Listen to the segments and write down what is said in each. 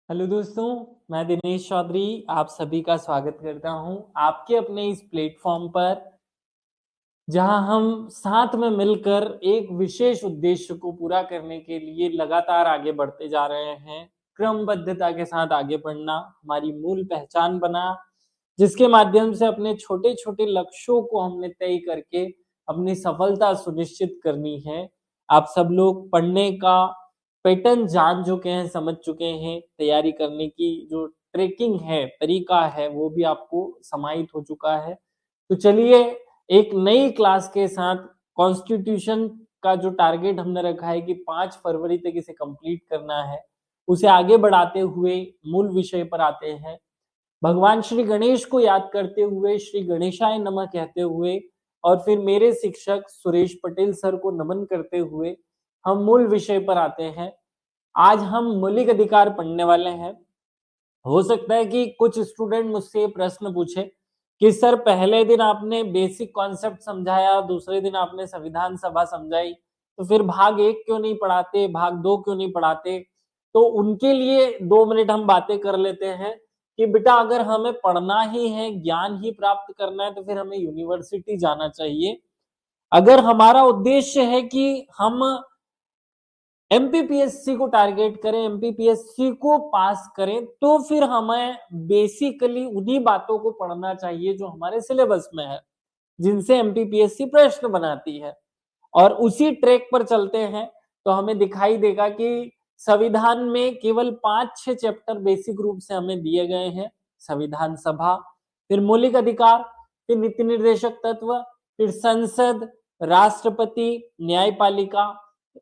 Hello दोस्तों, मैं दिनेश चौधरी आप सभी का स्वागत करता हूं आपके अपने इस प्लेटफॉर्म पर, जहां हम साथ में मिलकर एक विशेष उद्देश्य को पूरा करने के लिए लगातार आगे बढ़ते जा रहे हैं। क्रमबद्धता के साथ आगे बढ़ना हमारी मूल पहचान बना, जिसके माध्यम से अपने छोटे छोटे लक्ष्यों को हमने तय करके अपनी सफलता सुनिश्चित करनी है। आप सब लोग पढ़ने का पैटर्न जान चुके हैं, समझ चुके हैं, तैयारी करने की जो ट्रैकिंग है, तरीका है, वो भी आपको समाहित हो चुका है। तो चलिए, एक नई क्लास के साथ कॉन्स्टिट्यूशन का जो टारगेट हमने रखा है कि 5 फरवरी तक इसे कंप्लीट करना है, उसे आगे बढ़ाते हुए मूल विषय पर आते हैं। भगवान श्री गणेश को याद करते हुए, श्री गणेशाय नमः कहते हुए और फिर मेरे शिक्षक सुरेश पटेल सर को नमन करते हुए हम मूल विषय पर आते हैं। आज हम मौलिक अधिकार पढ़ने वाले हैं। हो सकता है कि कुछ स्टूडेंट मुझसे ये प्रश्न पूछे कि सर, पहले दिन आपने बेसिक कॉन्सेप्ट समझाया, दूसरे दिन आपने संविधान सभा समझाई, तो फिर भाग 1 क्यों नहीं पढ़ाते, भाग 2 क्यों नहीं पढ़ाते? तो उनके लिए 2 मिनट हम बातें कर लेते हैं कि बेटा, अगर हमें पढ़ना ही है, ज्ञान ही प्राप्त करना है, तो फिर हमें यूनिवर्सिटी जाना चाहिए। अगर हमारा उद्देश्य है कि हम एमपीपीएससी को टारगेट करें, एमपीपीएससी को पास करें, तो फिर हमें बेसिकली उन्हीं बातों को पढ़ना चाहिए जो हमारे सिलेबस में है, जिनसे एमपीपीएससी प्रश्न बनाती है। और उसी ट्रैक पर चलते हैं तो हमें दिखाई देगा कि संविधान में केवल 5-6 चैप्टर बेसिक रूप से हमें दिए गए हैं। संविधान सभा, फिर मौलिक अधिकार, फिर नीति निर्देशक तत्व, फिर संसद, राष्ट्रपति, न्यायपालिका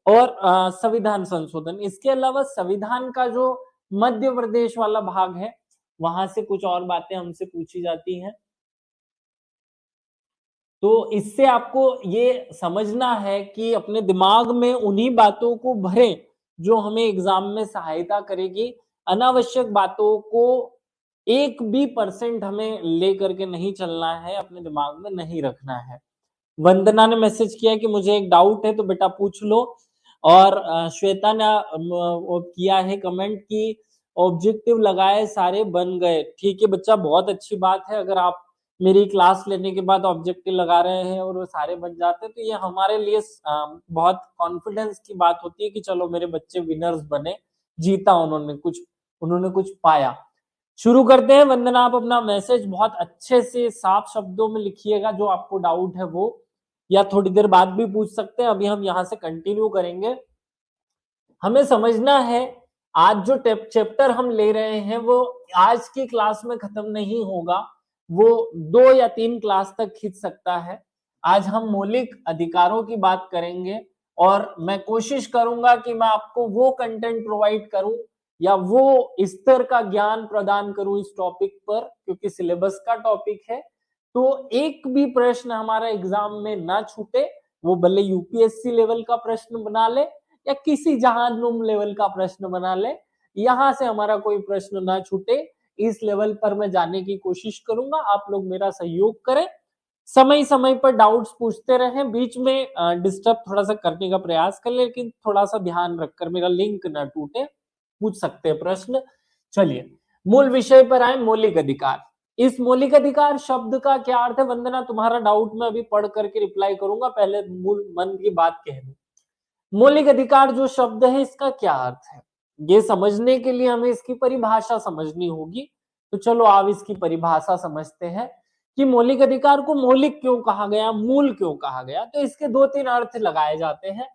और संविधान संशोधन। इसके अलावा संविधान का जो मध्य प्रदेश वाला भाग है, वहां से कुछ और बातें हमसे पूछी जाती हैं। तो इससे आपको ये समझना है कि अपने दिमाग में उन्हीं बातों को भरें जो हमें एग्जाम में सहायता करेगी। अनावश्यक बातों को 1 भी परसेंट हमें लेकर के नहीं चलना है, अपने दिमाग में नहीं रखना है। वंदना ने मैसेज किया कि मुझे एक डाउट है, तो बेटा पूछ लो। और श्वेता ने वो किया है कमेंट कि ऑब्जेक्टिव लगाए सारे बन गए। ठीक है बच्चा, बहुत अच्छी बात है। अगर आप मेरी क्लास लेने के बाद ऑब्जेक्टिव लगा रहे हैं और वो सारे बन जाते हैं, तो ये हमारे लिए बहुत कॉन्फिडेंस की बात होती है कि चलो मेरे बच्चे विनर्स बने, जीता उन्होंने कुछ पाया। शुरू करते हैं। वंदना, आप अपना मैसेज बहुत अच्छे से साफ शब्दों में लिखिएगा, जो आपको डाउट है वो, या थोड़ी देर बाद भी पूछ सकते हैं। अभी हम यहाँ से कंटिन्यू करेंगे। हमें समझना है, आज जो चैप्टर हम ले रहे हैं वो आज की क्लास में खत्म नहीं होगा, वो 2 या 3 क्लास तक खींच सकता है। आज हम मौलिक अधिकारों की बात करेंगे और मैं कोशिश करूंगा कि मैं आपको वो कंटेंट प्रोवाइड करूं या वो स्तर का ज्ञान प्रदान करूं इस टॉपिक पर, क्योंकि सिलेबस का टॉपिक है। तो एक भी प्रश्न हमारा एग्जाम में ना छूटे, वो भले यूपीएससी लेवल का प्रश्न बना ले या किसी जहां लेवल का प्रश्न बना ले, यहां से हमारा कोई प्रश्न ना छूटे। इस लेवल पर मैं जाने की कोशिश करूंगा। आप लोग मेरा सहयोग करें, समय समय पर डाउट्स पूछते रहें, बीच में डिस्टर्ब थोड़ा सा करने का प्रयास कर, लेकिन थोड़ा सा ध्यान रखकर मेरा लिंक ना टूटे। पूछ सकते हैं प्रश्न। चलिए मूल विषय पर आए, मौलिक अधिकार। इस मौलिक अधिकार शब्द का क्या अर्थ है? वंदना, तुम्हारा डाउट मैं अभी पढ़ करके रिप्लाई करूंगा, पहले मूल मन की बात कह दूं। मौलिक अधिकार जो शब्द है, इसका क्या अर्थ है, ये समझने के लिए हमें इसकी परिभाषा समझनी होगी। तो चलो आप इसकी परिभाषा समझते हैं कि मौलिक अधिकार को मौलिक क्यों कहा गया, मूल क्यों कहा गया। तो इसके 2-3 अर्थ लगाए जाते हैं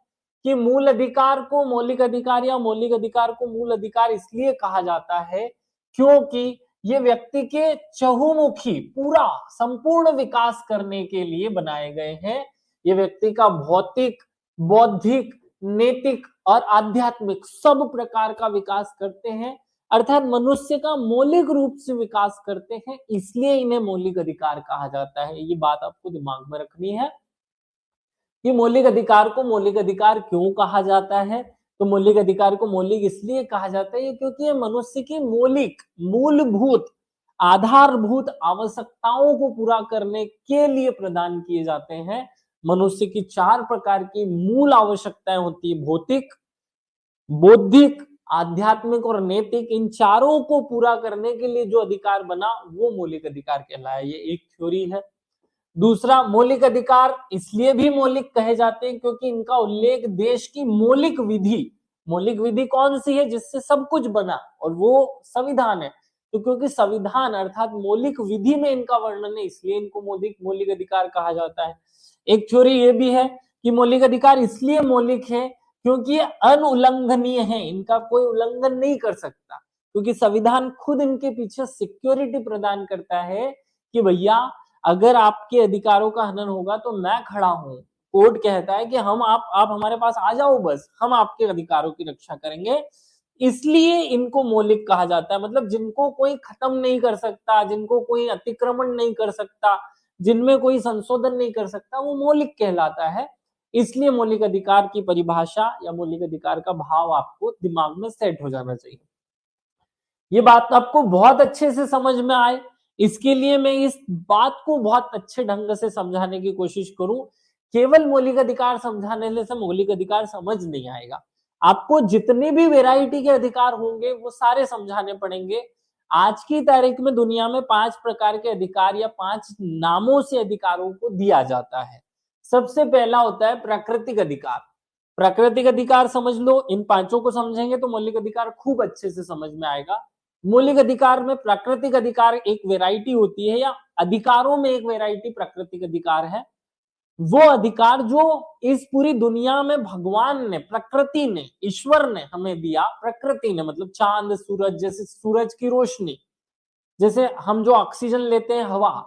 कि मूल अधिकार को मौलिक अधिकार या मौलिक अधिकार को मूल अधिकार इसलिए कहा जाता है क्योंकि ये व्यक्ति के चहुमुखी पूरा संपूर्ण विकास करने के लिए बनाए गए हैं। ये व्यक्ति का भौतिक, बौद्धिक, नैतिक और आध्यात्मिक सब प्रकार का विकास करते हैं, अर्थात मनुष्य का मौलिक रूप से विकास करते हैं, इसलिए इन्हें मौलिक अधिकार कहा जाता है। ये बात आपको दिमाग में रखनी है कि मौलिक अधिकार को मौलिक अधिकार क्यों कहा जाता है। तो मौलिक अधिकार को मौलिक इसलिए कहा जाता है क्योंकि ये मनुष्य की मौलिक, मूलभूत, आधारभूत आवश्यकताओं को पूरा करने के लिए प्रदान किए जाते हैं। मनुष्य की 4 प्रकार की मूल आवश्यकताएं होती है: भौतिक, बौद्धिक, आध्यात्मिक और नैतिक, इन चारों को पूरा करने के लिए जो अधिकार बना वो मौलिक अधिकार कहलाया। ये एक थ्योरी है। दूसरा, मौलिक अधिकार इसलिए भी मौलिक कहे जाते हैं क्योंकि इनका उल्लेख देश की मौलिक विधि कौन सी है जिससे सब कुछ बना, और वो संविधान है। तो क्योंकि संविधान अर्थात मौलिक विधि में इनका वर्णन है, इसलिए इनको मौलिक अधिकार कहा जाता है। एक थ्योरी ये भी है कि मौलिक अधिकार इसलिए मौलिक है क्योंकि ये अनुउल्लंघनीय है, इनका कोई उल्लंघन नहीं कर सकता, क्योंकि संविधान खुद इनके पीछे सिक्योरिटी प्रदान करता है कि भैया अगर आपके अधिकारों का हनन होगा तो मैं खड़ा हूं। कोर्ट कहता है कि आप हमारे पास आ जाओ, बस हम आपके अधिकारों की रक्षा करेंगे। इसलिए इनको मौलिक कहा जाता है, मतलब जिनको कोई खत्म नहीं कर सकता, जिनको कोई अतिक्रमण नहीं कर सकता, जिनमें कोई संशोधन नहीं कर सकता, वो मौलिक कहलाता है। इसलिए मौलिक अधिकार की परिभाषा या मौलिक अधिकार का भाव आपको दिमाग में सेट हो जाना चाहिए। ये बात आपको बहुत अच्छे से समझ में आए, इसके लिए मैं इस बात को बहुत अच्छे ढंग से समझाने की कोशिश करूं। केवल मौलिक अधिकार समझाने से मौलिक अधिकार समझ नहीं आएगा, आपको जितने भी वैरायटी के अधिकार होंगे वो सारे समझाने पड़ेंगे। आज की तारीख में दुनिया में 5 प्रकार के अधिकार या 5 नामों से अधिकारों को दिया जाता है। सबसे पहला होता है प्राकृतिक अधिकार। प्राकृतिक अधिकार समझ लो, इन पांचों को समझेंगे तो मौलिक अधिकार खूब अच्छे से समझ में आएगा। मौलिक अधिकार में प्राकृतिक अधिकार एक वैरायटी होती है, या अधिकारों में एक वैरायटी प्राकृतिक अधिकार है। वो अधिकार जो इस पूरी दुनिया में भगवान ने, प्रकृति ने, ईश्वर ने हमें दिया। प्रकृति ने मतलब चांद, सूरज, जैसे सूरज की रोशनी, जैसे हम जो ऑक्सीजन लेते हैं, हवा,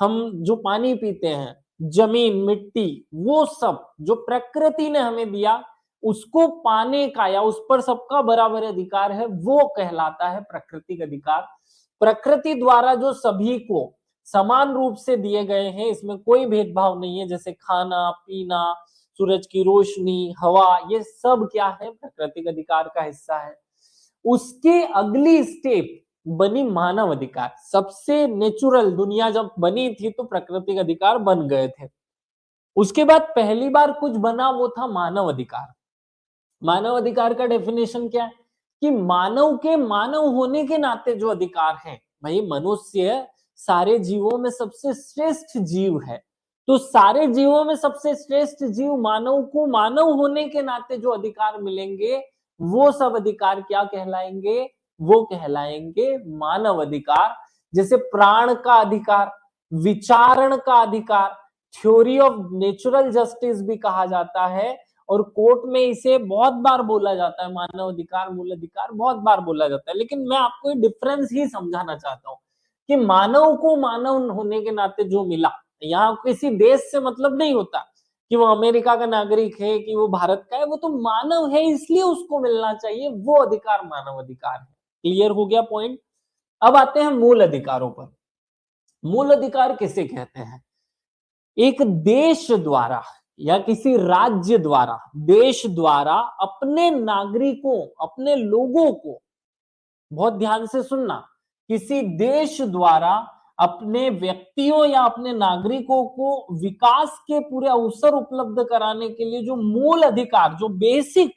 हम जो पानी पीते हैं, जमीन, मिट्टी, वो सब जो प्रकृति ने हमें दिया, उसको पाने का या उस पर सबका बराबर अधिकार है, वो कहलाता है प्राकृतिक अधिकार। प्रकृति द्वारा जो सभी को समान रूप से दिए गए हैं, इसमें कोई भेदभाव नहीं है, जैसे खाना पीना, सूरज की रोशनी, हवा, ये सब क्या है, प्राकृतिक अधिकार का हिस्सा है। उसके अगली स्टेप बनी मानव अधिकार। सबसे नेचुरल दुनिया जब बनी थी तो प्राकृतिक अधिकार बन गए थे। उसके बाद पहली बार कुछ बना, वो था मानव अधिकार। मानव अधिकार का डेफिनेशन क्या है कि मानव के मानव होने के नाते जो अधिकार हैं, भाई मनुष्य सारे जीवों में सबसे श्रेष्ठ जीव है, तो सारे जीवों में सबसे श्रेष्ठ जीव मानव को मानव होने के नाते जो अधिकार मिलेंगे, वो सब अधिकार क्या कहलाएंगे, वो कहलाएंगे मानव अधिकार। जैसे प्राण का अधिकार, विचारण का अधिकार, थ्योरी ऑफ नेचुरल जस्टिस भी कहा जाता है, और कोर्ट में इसे बहुत बार बोला जाता है, मानव अधिकार, मूल अधिकार बहुत बार बोला जाता है। लेकिन मैं आपको ये डिफरेंस ही समझाना चाहता हूं कि मानव को मानव होने के नाते जो मिला, यहाँ किसी देश से मतलब नहीं होता कि वो अमेरिका का नागरिक है, कि वो भारत का है, वो तो मानव है इसलिए उसको मिलना चाहिए, वो अधिकार मानव अधिकार है। क्लियर हो गया पॉइंट। अब आते हैं मूल अधिकारों पर। मूल अधिकार किसे कहते हैं? एक देश द्वारा या किसी राज्य द्वारा, देश द्वारा अपने नागरिकों, अपने लोगों को, बहुत ध्यान से सुनना, किसी देश द्वारा अपने व्यक्तियों या अपने नागरिकों को विकास के पूरे अवसर उपलब्ध कराने के लिए जो मूल अधिकार, जो बेसिक,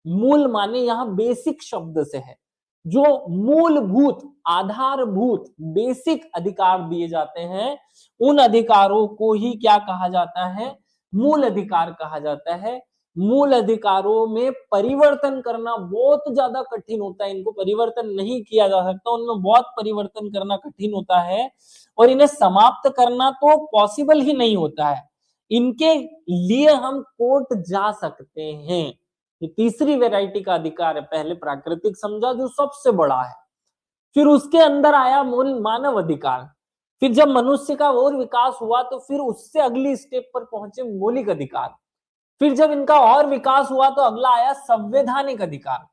मूल माने यहां बेसिक शब्द से है, जो मूलभूत, आधारभूत, बेसिक अधिकार दिए जाते हैं, उन अधिकारों को ही क्या कहा जाता है, मूल अधिकार कहा जाता है। मूल अधिकारों में परिवर्तन करना बहुत ज्यादा कठिन होता है, इनको परिवर्तन नहीं किया जा सकता, उनमें बहुत परिवर्तन करना कठिन होता है, और इन्हें समाप्त करना तो पॉसिबल ही नहीं होता है। इनके लिए हम कोर्ट जा सकते हैं। ये तीसरी वैरायटी का अधिकार है। पहले प्राकृतिक समझा जो सबसे बड़ा है, फिर उसके अंदर आया मूल मानव अधिकार, फिर जब मनुष्य का और विकास हुआ तो फिर उससे अगली स्टेप पर पहुंचे मौलिक अधिकार, फिर जब इनका और विकास हुआ तो अगला आया संवैधानिक अधिकार।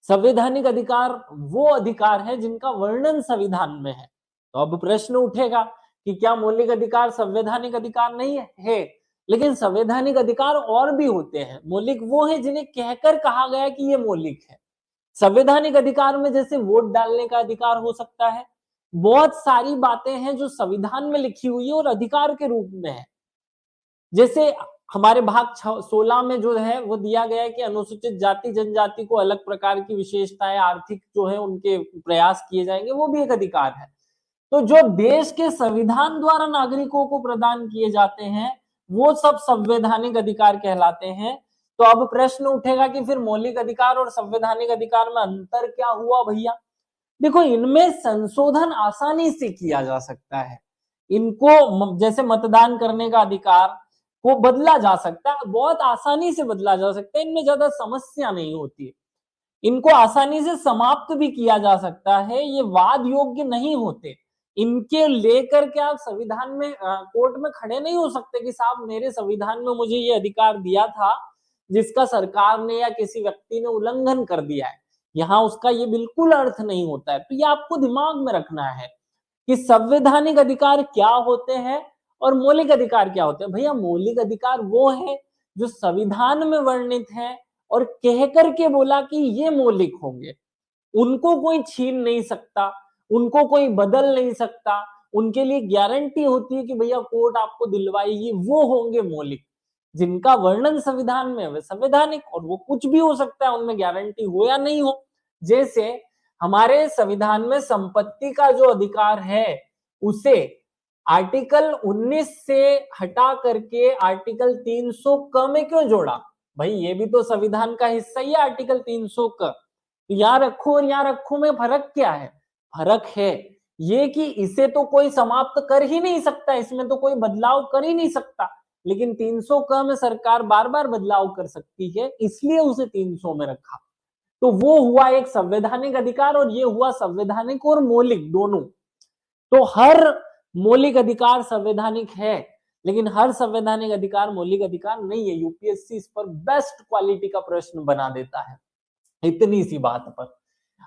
संवैधानिक अधिकार वो अधिकार है जिनका वर्णन संविधान में है। तो अब प्रश्न उठेगा कि क्या मौलिक अधिकार संवैधानिक अधिकार नहीं है? लेकिन संवैधानिक अधिकार और भी होते हैं। मौलिक वो है जिन्हें कहकर कहा गया कि ये मौलिक है। संवैधानिक अधिकार में जैसे वोट डालने का अधिकार हो सकता है, बहुत सारी बातें हैं जो संविधान में लिखी हुई है और अधिकार के रूप में है। जैसे हमारे भाग 16 में जो है वो दिया गया है कि अनुसूचित जाति जनजाति को अलग प्रकार की विशेषताएं आर्थिक जो है उनके प्रयास किए जाएंगे, वो भी एक अधिकार है। तो जो देश के संविधान द्वारा नागरिकों को प्रदान किए जाते हैं वो सब संवैधानिक अधिकार कहलाते हैं। तो अब प्रश्न उठेगा कि फिर मौलिक अधिकार और संवैधानिक अधिकार में अंतर क्या हुआ भैया? देखो, इनमें संशोधन आसानी से किया जा सकता है। इनको जैसे मतदान करने का अधिकार को बदला जा सकता है, बहुत आसानी से बदला जा सकता है, इनमें ज्यादा समस्या नहीं होती है। इनको आसानी से समाप्त भी किया जा सकता है, ये वाद योग्य नहीं होते। इनके लेकर के आप संविधान में कोर्ट में खड़े नहीं हो सकते कि साहब मेरे संविधान में मुझे ये अधिकार दिया था जिसका सरकार ने या किसी व्यक्ति ने उल्लंघन कर दिया है। यहाँ उसका ये बिल्कुल अर्थ नहीं होता है। तो ये आपको दिमाग में रखना है कि संवैधानिक अधिकार क्या होते हैं और मौलिक अधिकार क्या होते हैं। भैया, मौलिक अधिकार वो है जो संविधान में वर्णित है और कह करके बोला कि ये मौलिक होंगे, उनको कोई छीन नहीं सकता, उनको कोई बदल नहीं सकता, उनके लिए गारंटी होती है कि भैया कोर्ट आपको दिलवाएगी, वो होंगे मौलिक। जिनका वर्णन संविधान में है संवैधानिक, और वो कुछ भी हो सकता है, उनमें गारंटी हो या नहीं हो। जैसे हमारे संविधान में संपत्ति का जो अधिकार है उसे आर्टिकल 19 से हटा करके आर्टिकल 300 क में क्यों जोड़ा? भाई ये भी तो संविधान का हिस्सा ही है आर्टिकल 300 क। यहां रखो और यहां रखो में फर्क क्या है? फर्क है ये कि इसे तो कोई समाप्त कर ही नहीं सकता, इसमें तो कोई बदलाव कर ही नहीं सकता, लेकिन 300 क में सरकार बार बार बदलाव कर सकती है, इसलिए उसे 300 में रखा। तो वो हुआ एक संवैधानिक अधिकार और ये हुआ संवैधानिक और मौलिक दोनों। तो हर मौलिक अधिकार संवैधानिक है, लेकिन हर संवैधानिक अधिकार मौलिक अधिकार नहीं है। यूपीएससी इस पर बेस्ट क्वालिटी का प्रश्न बना देता है इतनी सी बात पर।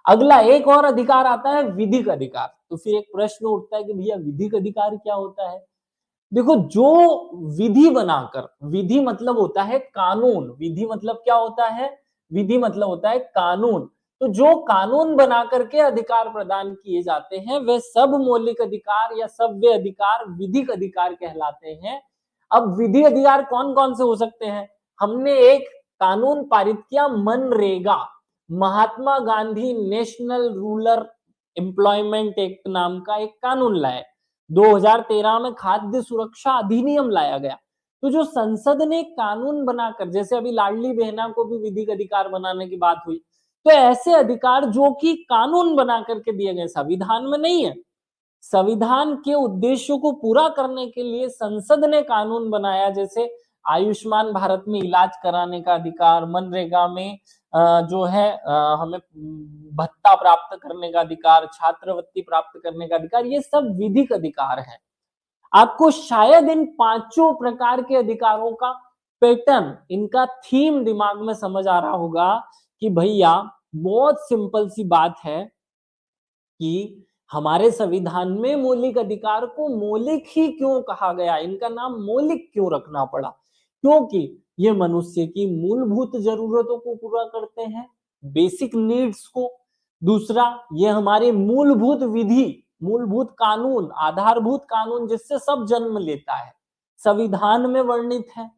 अगला एक और अधिकार आता है विधिक अधिकार। तो फिर एक प्रश्न उठता है कि भैया विधिक अधिकार क्या होता है? देखो, जो विधि बनाकर, विधि मतलब होता है कानून, विधि मतलब क्या होता है? विधि मतलब होता है कानून। तो जो कानून बना करके अधिकार प्रदान किए जाते हैं वे सब मौलिक अधिकार या सब वे अधिकार विधिक अधिकार कहलाते हैं। अब विधि अधिकार कौन कौन से हो सकते हैं? हमने एक कानून पारित किया, मनरेगा, Mahatma Gandhi national rural employment act नाम का एक कानून लाए। 2013 में खाद्य सुरक्षा अधिनियम लाया गया। तो जो संसद ने कानून बनाकर, जैसे अभी लाडली बहना को भी विधिक अधिकार बनाने की बात हुई, तो ऐसे अधिकार जो कि कानून बना करके दिए गए, संविधान में नहीं है, संविधान के उद्देश्यों को पूरा करने के लिए संसद ने कानून बनाया। जैसे आयुष्मान भारत में इलाज कराने का अधिकार, मनरेगा में जो है हमें भत्ता प्राप्त करने का अधिकार, छात्रवृत्ति प्राप्त करने का अधिकार, ये सब विधिक अधिकार है। आपको शायद इन पांचों प्रकार के अधिकारों का पैटर्न, इनका थीम दिमाग में समझ आ रहा होगा कि भैया बहुत सिंपल सी बात है कि हमारे संविधान में मौलिक अधिकार को मौलिक ही क्यों कहा गया, इनका नाम मौलिक क्यों रखना पड़ा? क्योंकि ये मनुष्य की मूलभूत जरूरतों को पूरा करते हैं, बेसिक नीड्स को। दूसरा, ये हमारे मूलभूत विधि, मूलभूत कानून, आधारभूत कानून जिससे सब जन्म लेता है, संविधान में वर्णित है।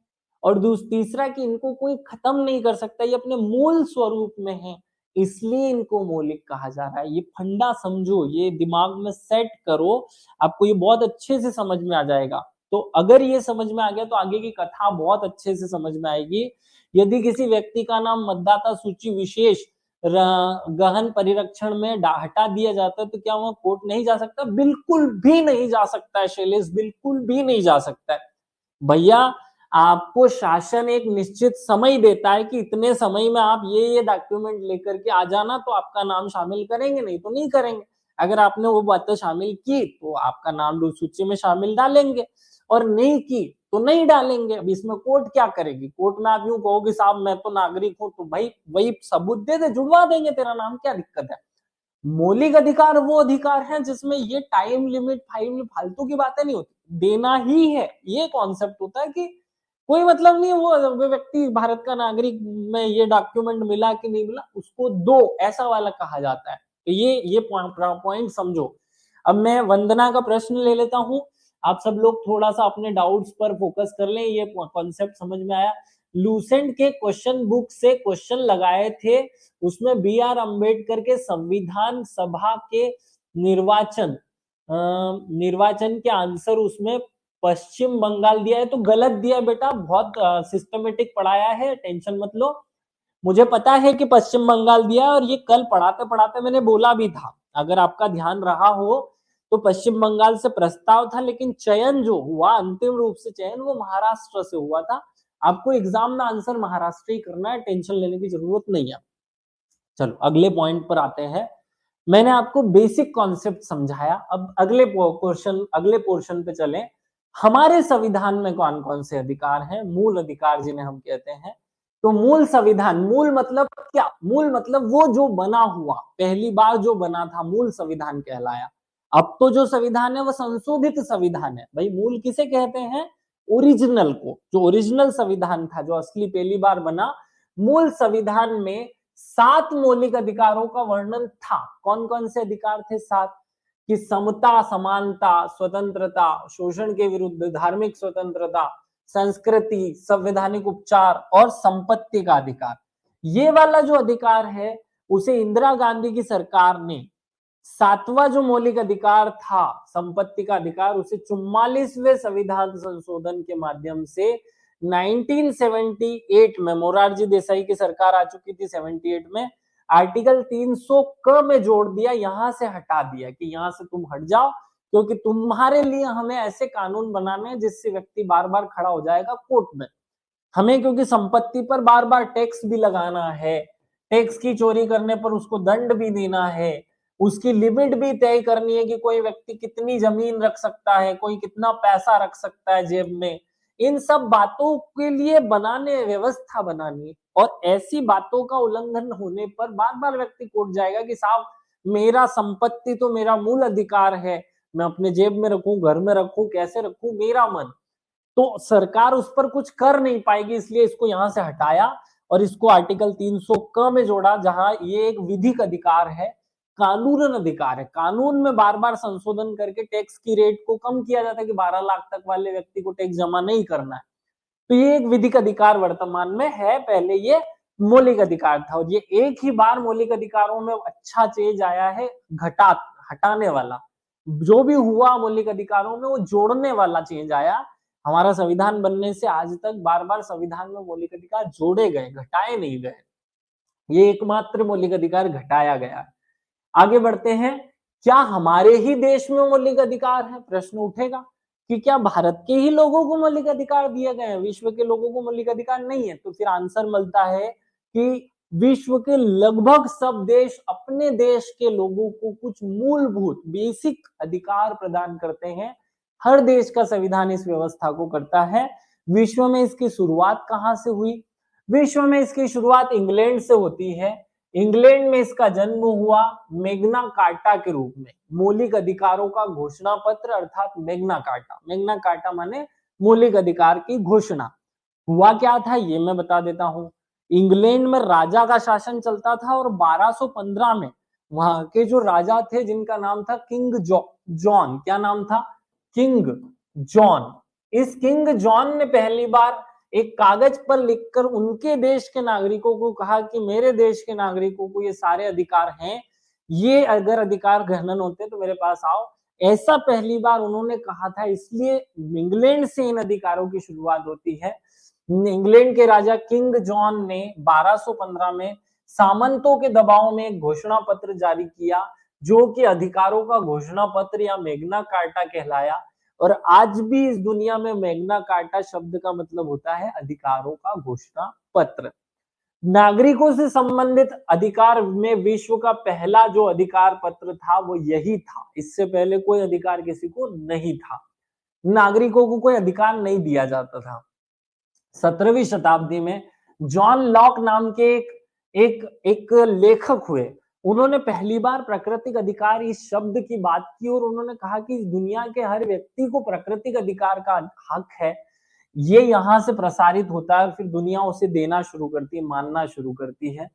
और तीसरा कि इनको कोई खत्म नहीं कर सकता, ये अपने मूल स्वरूप में है, इसलिए इनको मौलिक कहा जा रहा है। ये फंडा समझो, ये दिमाग में सेट करो, आपको ये बहुत अच्छे से समझ में आ जाएगा। तो अगर ये समझ में आ गया तो आगे की कथा बहुत अच्छे से समझ में आएगी। यदि किसी व्यक्ति का नाम मतदाता सूची विशेष गहन परिरक्षण में हटा दिया जाता है तो क्या वह कोर्ट नहीं जा सकता? बिल्कुल भी नहीं जा सकता है शैलेश, बिल्कुल भी नहीं जा सकता है भैया। आपको शासन एक निश्चित समय देता है कि इतने समय में आप ये डॉक्यूमेंट लेकर के आ जाना, तो आपका नाम शामिल करेंगे, नहीं तो नहीं करेंगे। अगर आपने वो बातें शामिल की तो आपका नाम सूची में शामिल डालेंगे, और नहीं की तो नहीं डालेंगे। अब इसमें कोर्ट क्या करेगी? कोर्ट में आप यूं कहोगे साहब मैं तो नागरिक हूं, तो भाई वही सबूत दे दे, जुड़वा देंगे तेरा नाम, क्या दिक्कत है? मौलिक अधिकार वो अधिकार है जिसमें ये टाइम लिमिट फालतू की बातें नहीं होती, देना ही है, ये कॉन्सेप्ट होता है कि कोई मतलब नहीं वो व्यक्ति भारत का नागरिक में ये डॉक्यूमेंट मिला कि नहीं मिला, उसको दो, ऐसा वाला कहा जाता है। तो ये पॉइंट समझो। अब मैं वंदना का प्रश्न ले लेता हूं। आप सब लोग थोड़ा सा अपने डाउट्स पर फोकस कर लें, ये कॉन्सेप्ट समझ में आया। लूसेंट के क्वेश्चन बुक से क्वेश्चन लगाए थे, उसमें बी आर अम्बेडकर के संविधान सभा के निर्वाचन निर्वाचन के आंसर उसमें पश्चिम बंगाल दिया है, तो गलत दिया बेटा, बहुत सिस्टमेटिक पढ़ाया है, टेंशन मत लो। मुझे पता है कि पश्चिम बंगाल दिया है, और ये कल पढ़ाते पढ़ाते मैंने बोला भी था, अगर आपका ध्यान रहा हो तो पश्चिम बंगाल से प्रस्ताव था, लेकिन चयन जो हुआ, अंतिम रूप से चयन, वो महाराष्ट्र से हुआ था। आपको एग्जाम में आंसर महाराष्ट्र ही करना है, टेंशन लेने की जरूरत नहीं है। चलो अगले पॉइंट पर आते हैं। मैंने आपको बेसिक कॉन्सेप्ट समझाया, अब अगले पोर्शन पे चलें। हमारे संविधान में कौन कौन से अधिकार हैं, मूल अधिकार जिन्हें हम कहते हैं। तो मूल संविधान, मूल मतलब क्या, मूल मतलब वो जो बना हुआ, पहली बार जो बना था, मूल संविधान कहलाया। अब तो जो संविधान है वो संशोधित संविधान है। भाई मूल किसे कहते हैं, ओरिजिनल को, जो ओरिजिनल संविधान था, जो असली पहली बार बना। मूल संविधान में 7 मौलिक अधिकारों का वर्णन था। कौन कौन से अधिकार थे? 7, कि समता, समानता, स्वतंत्रता, शोषण के विरुद्ध, धार्मिक स्वतंत्रता, संस्कृति, संवैधानिक उपचार और संपत्ति का अधिकार। ये वाला जो अधिकार है उसे इंदिरा गांधी की सरकार ने 7वां जो मौलिक अधिकार था, संपत्ति का अधिकार, उसे 44वें संविधान संशोधन के माध्यम से 1978 में, मोरारजी देसाई की सरकार आ चुकी थी 78 में, आर्टिकल 300 क में जोड़ दिया, यहां से हटा दिया कि यहां से तुम हट जाओ, क्योंकि तुम्हारे लिए हमें ऐसे कानून बनाने हैं जिससे व्यक्ति बार बार खड़ा हो जाएगा कोर्ट में। हमें क्योंकि संपत्ति पर बार बार टैक्स भी लगाना है, टैक्स की चोरी करने पर उसको दंड भी देना है, उसकी लिमिट भी तय करनी है कि कोई व्यक्ति कितनी जमीन रख सकता है, कोई कितना पैसा रख सकता है जेब में। इन सब बातों के लिए बनाने, व्यवस्था बनानी, और ऐसी बातों का उल्लंघन होने पर बार बार व्यक्ति कोर्ट जाएगा कि साहब मेरा संपत्ति तो मेरा मूल अधिकार है, मैं अपने जेब में रखूं, घर में रखूं, कैसे रखूं, मेरा मन। तो सरकार उस पर कुछ कर नहीं पाएगी, इसलिए इसको यहां से हटाया और इसको आर्टिकल 300 क में जोड़ा, जहां ये एक विधिक अधिकार है, कानूनन अधिकार है। कानून में बार बार संशोधन करके टैक्स की रेट को कम किया जाता है कि 12 लाख तक वाले व्यक्ति को टैक्स जमा नहीं करना है। तो ये एक विधिक अधिकार वर्तमान में है, पहले ये मौलिक अधिकार था। और ये एक ही बार मौलिक अधिकारों में अच्छा चेंज आया है, हटाने वाला जो भी हुआ मौलिक अधिकारों में, वो जोड़ने वाला चेंज आया। हमारा संविधान बनने से आज तक बार बार संविधान में मौलिक अधिकार जोड़े गए, घटाए नहीं गए। ये एकमात्र मौलिक अधिकार घटाया गया है। आगे बढ़ते हैं। क्या हमारे ही देश में मौलिक अधिकार है? प्रश्न उठेगा कि क्या भारत के ही लोगों को मौलिक अधिकार दिए गए हैं, विश्व के लोगों को मौलिक अधिकार नहीं है? तो फिर आंसर मिलता है कि विश्व के लगभग सब देश अपने देश के लोगों को कुछ मूलभूत बेसिक अधिकार प्रदान करते हैं। हर देश का संविधान इस व्यवस्था को करता है। विश्व में इसकी शुरुआत कहां से हुई? विश्व में इसकी शुरुआत इंग्लैंड से होती है। इंग्लैंड में इसका जन्म हुआ मैग्ना कार्टा के रूप में, मौलिक अधिकारों का घोषणा पत्र, अर्थात मैग्ना कार्टा। मैग्ना कार्टा माने मौलिक अधिकार की घोषणा। हुआ क्या था ये मैं बता देता हूं। इंग्लैंड में राजा का शासन चलता था, और 1215 में वहां के जो राजा थे, जिनका नाम था किंग जॉन, क्या नाम था? King John. इस किंग जॉन ने पहली बार एक कागज पर लिखकर उनके देश के नागरिकों को कहा कि मेरे देश के नागरिकों को ये सारे अधिकार हैं, ये अगर अधिकार ग्रहण होते तो मेरे पास आओ। ऐसा पहली बार उन्होंने कहा था, इसलिए इंग्लैंड से इन अधिकारों की शुरुआत होती है। इंग्लैंड के राजा किंग जॉन ने 1215 में सामंतों के दबाव में एक घोषणा पत्र जारी किया, जो कि अधिकारों का घोषणा पत्र या मैग्ना कार्टा कहलाया। और आज भी इस दुनिया में मैग्ना कार्टा शब्द का मतलब होता है अधिकारों का घोषणा पत्र। नागरिकों से संबंधित अधिकार में विश्व का पहला जो अधिकार पत्र था वो यही था। इससे पहले कोई अधिकार किसी को नहीं था, नागरिकों को कोई अधिकार नहीं दिया जाता था। 17वीं शताब्दी में जॉन लॉक नाम के एक लेखक हुए। उन्होंने पहली बार प्राकृतिक अधिकार इस शब्द की बात की, और उन्होंने कहा कि दुनिया के हर व्यक्ति को प्राकृतिक अधिकार का हक है। ये यहां से प्रसारित होता है और फिर दुनिया उसे देना शुरू करती है, मानना शुरू करती है।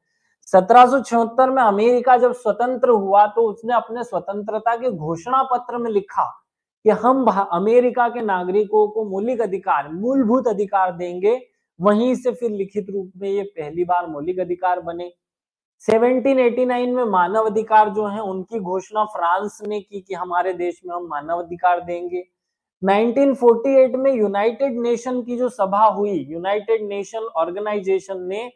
1776 में अमेरिका जब स्वतंत्र हुआ तो उसने अपने स्वतंत्रता के घोषणा पत्र में लिखा कि हम अमेरिका के नागरिकों को मौलिक अधिकार, मूलभूत अधिकार देंगे, वहीं से फिर लिखित रूप में ये पहली बार मौलिक अधिकार बने। 1789 में मानव अधिकार जो है उनकी घोषणा फ्रांस ने की कि हमारे देश में हम मानव अधिकार देंगे। 1948 में यूनाइटेड नेशन की जो सभा हुई, यूनाइटेड नेशन ऑर्गेनाइजेशन ने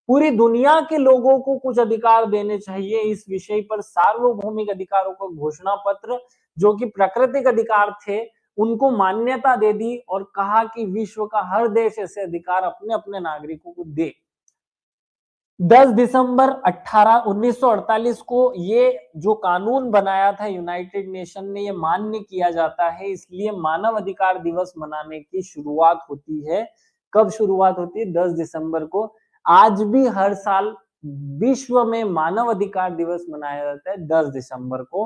पूरी दुनिया के लोगों को कुछ अधिकार देने चाहिए इस विषय पर सार्वभौमिक अधिकारों का घोषणा पत्र, जो कि प्राकृतिक अधिकार थे, उनको मान्यता दे दी और कहा कि विश्व का हर देश ऐसे अधिकार अपने अपने नागरिकों को दे। 10 दिसंबर 1948 को ये जो कानून बनाया था यूनाइटेड नेशन ने, ये मान्य किया जाता है, इसलिए मानव अधिकार दिवस मनाने की शुरुआत होती है। कब शुरुआत होती है? 10 दिसंबर को। आज भी हर साल विश्व में मानव अधिकार दिवस मनाया जाता है 10 दिसंबर को।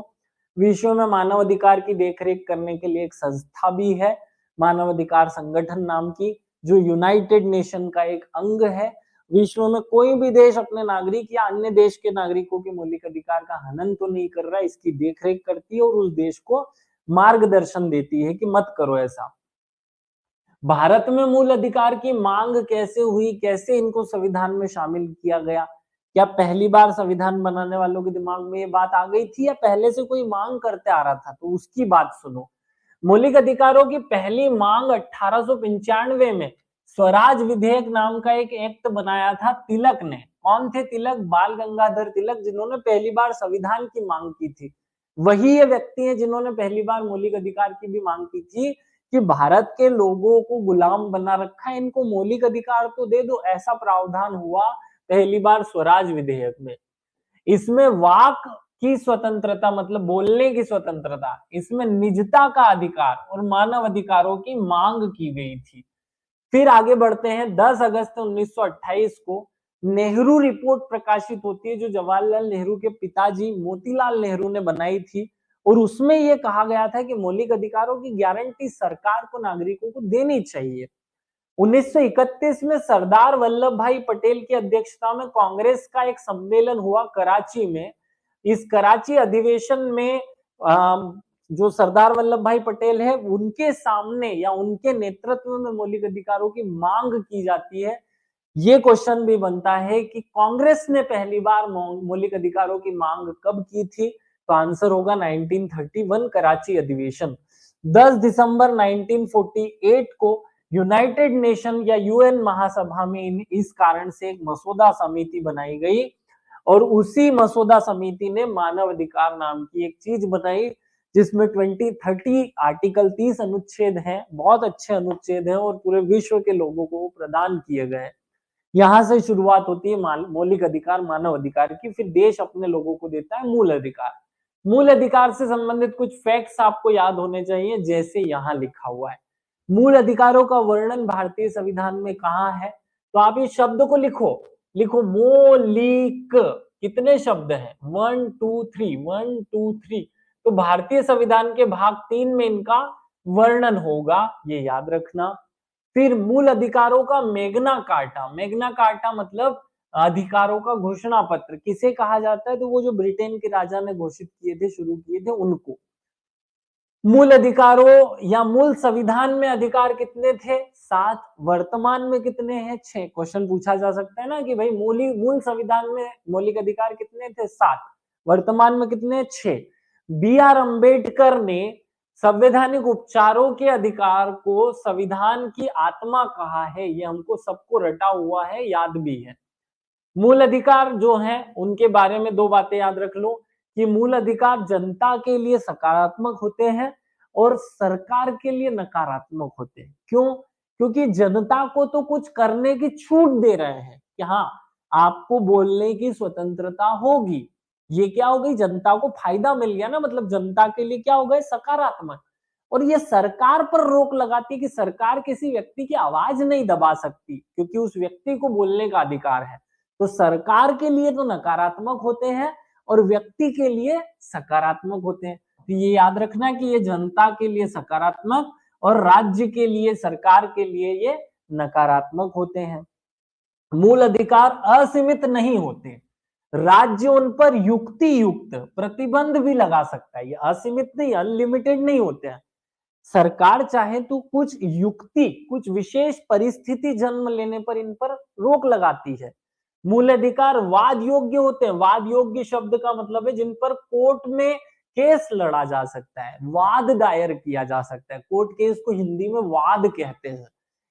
विश्व में मानव अधिकार की देखरेख करने के लिए एक संस्था भी है, मानव अधिकार संगठन नाम की, जो यूनाइटेड नेशन का एक अंग है। विश्व में कोई भी देश अपने नागरिक या अन्य देश के नागरिकों के मौलिक अधिकार का हनन तो नहीं कर रहा, इसकी देखरेख करती है और उस देश को मार्गदर्शन देती है कि मत करो ऐसा। भारत में मूल अधिकार की मांग कैसे हुई, कैसे इनको संविधान में शामिल किया गया? क्या पहली बार संविधान बनाने वालों के दिमाग में ये बात आ गई थी या पहले से कोई मांग करते आ रहा था? तो उसकी बात सुनो। मौलिक अधिकारों की पहली मांग 1895 में स्वराज विधेयक नाम का एक एक्ट बनाया था तिलक ने। कौन थे तिलक? बाल गंगाधर तिलक, जिन्होंने पहली बार संविधान की मांग की थी। वही ये व्यक्ति हैं जिन्होंने पहली बार मौलिक अधिकार की भी मांग की थी कि भारत के लोगों को गुलाम बना रखा है, इनको मौलिक अधिकार तो दे दो। ऐसा प्रावधान हुआ पहली बार स्वराज विधेयक में। इसमें वाक की स्वतंत्रता, मतलब बोलने की स्वतंत्रता, इसमें निजता का अधिकार और मानव अधिकारों की मांग की गई थी। फिर आगे बढ़ते हैं। 10 अगस्त 1928 को नेहरू रिपोर्ट प्रकाशित होती है, जो जवाहरलाल नेहरू के पिताजी मोतीलाल नेहरू ने बनाई थी, और उसमें यह कहा गया था कि मौलिक अधिकारों की गारंटी सरकार को नागरिकों को देनी चाहिए। 1931 में सरदार वल्लभ भाई पटेल की अध्यक्षता में कांग्रेस का एक सम्मेलन हुआ कराची में। इस कराची अधिवेशन में जो सरदार वल्लभ भाई पटेल है, उनके सामने या उनके नेतृत्व में मौलिक अधिकारों की मांग की जाती है। ये क्वेश्चन भी बनता है कि कांग्रेस ने पहली बार मौलिक अधिकारों की मांग कब की थी? तो आंसर होगा 1931 कराची अधिवेशन। 10 दिसंबर 1948 को यूनाइटेड नेशन या यूएन महासभा में इस कारण से एक मसौदा समिति बनाई गई, और उसी मसौदा समिति ने मानव अधिकार नाम की एक चीज बनाई, जिसमें 30 आर्टिकल 30 अनुच्छेद हैं, बहुत अच्छे अनुच्छेद हैं और पूरे विश्व के लोगों को प्रदान किए गए। यहां से शुरुआत होती है मौलिक अधिकार, मानव अधिकार की। फिर देश अपने लोगों को देता है मूल अधिकार। मूल अधिकार से संबंधित कुछ फैक्ट्स आपको याद होने चाहिए, जैसे यहां लिखा हुआ है। मूल अधिकारों का वर्णन भारतीय संविधान में कहां है? तो आप इस शब्द को लिखो मौलिक। कितने शब्द हैं? 1 2 3, 1 2 3। तो भारतीय संविधान के भाग 3 में इनका वर्णन होगा, ये याद रखना। फिर मूल अधिकारों का मैग्ना कार्टा मतलब अधिकारों का घोषणा पत्र किसे कहा जाता है? तो वो जो ब्रिटेन के राजा ने घोषित किए थे, शुरू किए थे, उनको। मूल अधिकारों या मूल संविधान में अधिकार कितने थे? 7। वर्तमान में कितने हैं? 6। क्वेश्चन पूछा जा सकता है ना कि भाई मूल संविधान में मौलिक अधिकार कितने थे? 7। वर्तमान में कितने? 6। बी आर अम्बेडकर ने संवैधानिक उपचारों के अधिकार को संविधान की आत्मा कहा है। ये हमको सबको रटा हुआ है, याद भी है। मूल अधिकार जो हैं उनके बारे में 2 बातें याद रख लो कि मूल अधिकार जनता के लिए सकारात्मक होते हैं और सरकार के लिए नकारात्मक होते हैं। क्यों? क्योंकि जनता को तो कुछ करने की छूट दे रहे हैं कि हाँ, आपको बोलने की स्वतंत्रता होगी। ये क्या हो गई? जनता को फायदा मिल गया ना, मतलब जनता के लिए क्या हो गए? सकारात्मक। और ये सरकार पर रोक लगाती है कि सरकार किसी व्यक्ति की आवाज नहीं दबा सकती, क्योंकि उस व्यक्ति को बोलने का अधिकार है। तो सरकार के लिए तो नकारात्मक होते हैं और व्यक्ति के लिए सकारात्मक होते हैं। तो ये याद रखना कि ये जनता के लिए सकारात्मक और राज्य के लिए, सरकार के लिए ये नकारात्मक होते हैं। मूल अधिकार असीमित नहीं होते, राज्य उन पर युक्ति युक्त प्रतिबंध भी लगा सकता है। ये असीमित नहीं, अनलिमिटेड नहीं होते हैं। सरकार चाहे तो कुछ युक्ति, कुछ विशेष परिस्थिति जन्म लेने पर इन पर रोक लगाती है। मूल अधिकार वाद योग्य होते हैं। वाद योग्य शब्द का मतलब है जिन पर कोर्ट में केस लड़ा जा सकता है, वाद दायर किया जा सकता है। कोर्ट केस को हिंदी में वाद कहते हैं,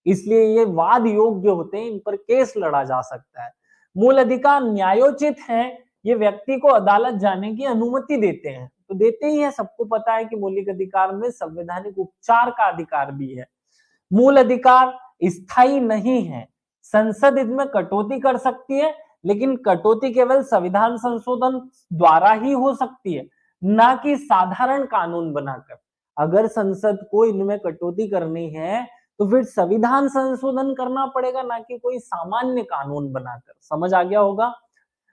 इसलिए ये वाद योग्य होते हैं, इन पर केस लड़ा जा सकता है। मूल अधिकार न्यायोचित है, ये व्यक्ति को अदालत जाने की अनुमति देते हैं, तो देते ही है। सबको पता है कि मौलिक अधिकार में संवैधानिक उपचार का अधिकार भी है। मूल अधिकार स्थायी नहीं है, संसद इसमें कटौती कर सकती है, लेकिन कटौती केवल संविधान संशोधन द्वारा ही हो सकती है, ना कि साधारण कानून बनाकर। अगर संसद को इनमें कटौती करनी है तो फिर संविधान संशोधन करना पड़ेगा, ना कि कोई सामान्य कानून बनाकर। समझ आ गया होगा।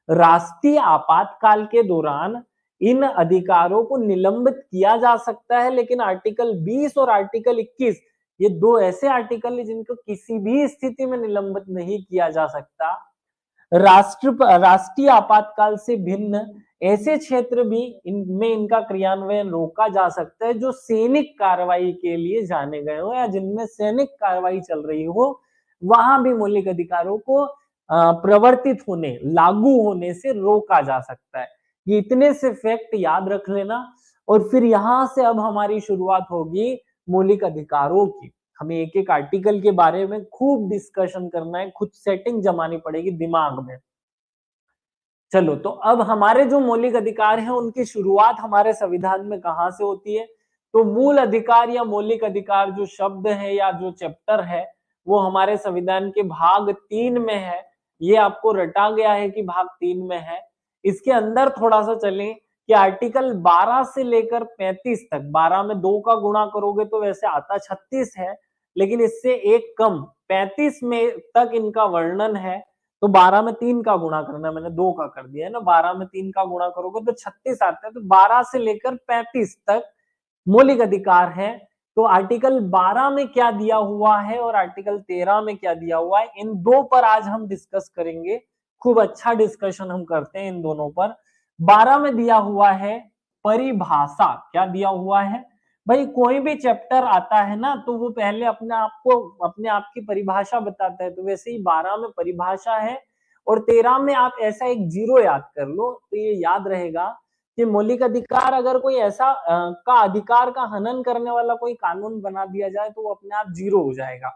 राष्ट्रीय आपातकाल के दौरान इन अधिकारों को निलंबित किया जा सकता है, लेकिन आर्टिकल 20 और आर्टिकल 21 ये दो ऐसे आर्टिकल है जिनको किसी भी स्थिति में निलंबित नहीं किया जा सकता। राष्ट्रीय आपातकाल से भिन्न ऐसे क्षेत्र भी इनमें इनका क्रियान्वयन रोका जा सकता है जो सैनिक कार्रवाई के लिए जाने गए हो या जिनमें सैनिक कार्रवाई चल रही हो, वहां भी मौलिक अधिकारों को प्रवर्तित होने, लागू होने से रोका जा सकता है। ये इतने से फैक्ट याद रख लेना। और फिर यहां से अब हमारी शुरुआत होगी मौलिक अधिकारों की। हमें एक एक आर्टिकल के बारे में खूब डिस्कशन करना है, खुद सेटिंग जमानी पड़ेगी दिमाग में। चलो, तो अब हमारे जो मौलिक अधिकार हैं उनकी शुरुआत हमारे संविधान में कहां से होती है? तो मूल अधिकार या मौलिक अधिकार जो शब्द है या जो चैप्टर है वो हमारे संविधान के भाग 3 में है। ये आपको रटा गया है कि भाग 3 में है। इसके अंदर थोड़ा सा चलें कि आर्टिकल 12 से लेकर 35 तक, 12 में 2 का गुणा करोगे तो वैसे आता 36 है, लेकिन इससे एक कम 35 में तक इनका वर्णन है। तो 12 में 3 का गुणा करना, मैंने 2 का कर दिया है ना। 12 में 3 का गुणा करोगे तो 36 आता है। तो 12 से लेकर 35 तक मौलिक अधिकार है। तो आर्टिकल 12 में क्या दिया हुआ है और आर्टिकल 13 में क्या दिया हुआ है, इन दो पर आज हम डिस्कस करेंगे। खूब अच्छा डिस्कशन हम करते हैं इन दोनों पर। 12 में दिया हुआ है परिभाषा। क्या दिया हुआ है भाई? कोई भी चैप्टर आता है ना तो वो पहले अपने आप की परिभाषा बताता है। तो वैसे ही 12 में परिभाषा है और 13 में आप ऐसा एक जीरो याद कर लो, तो ये याद रहेगा कि मौलिक अधिकार अगर कोई ऐसा का अधिकार का हनन करने वाला कोई कानून बना दिया जाए तो वो अपने आप जीरो हो जाएगा।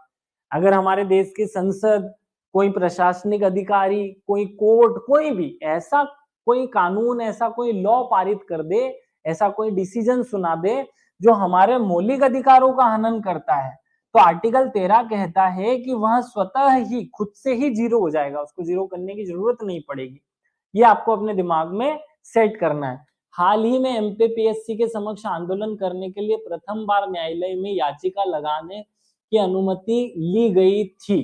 अगर हमारे देश की संसद, कोई प्रशासनिक अधिकारी, कोई कोर्ट, कोई भी ऐसा कोई कानून, ऐसा कोई लॉ पारित कर दे, ऐसा कोई डिसीजन सुना दे जो हमारे मौलिक अधिकारों का हनन करता है, तो आर्टिकल 13 कहता है कि वह स्वतः ही खुद से ही जीरो हो जाएगा, उसको जीरो करने की जरूरत नहीं पड़ेगी। ये आपको अपने दिमाग में सेट करना है। हाल ही में एमपीपीएससी के समक्ष आंदोलन करने के लिए प्रथम बार न्यायालय में याचिका लगाने की अनुमति ली गई थी।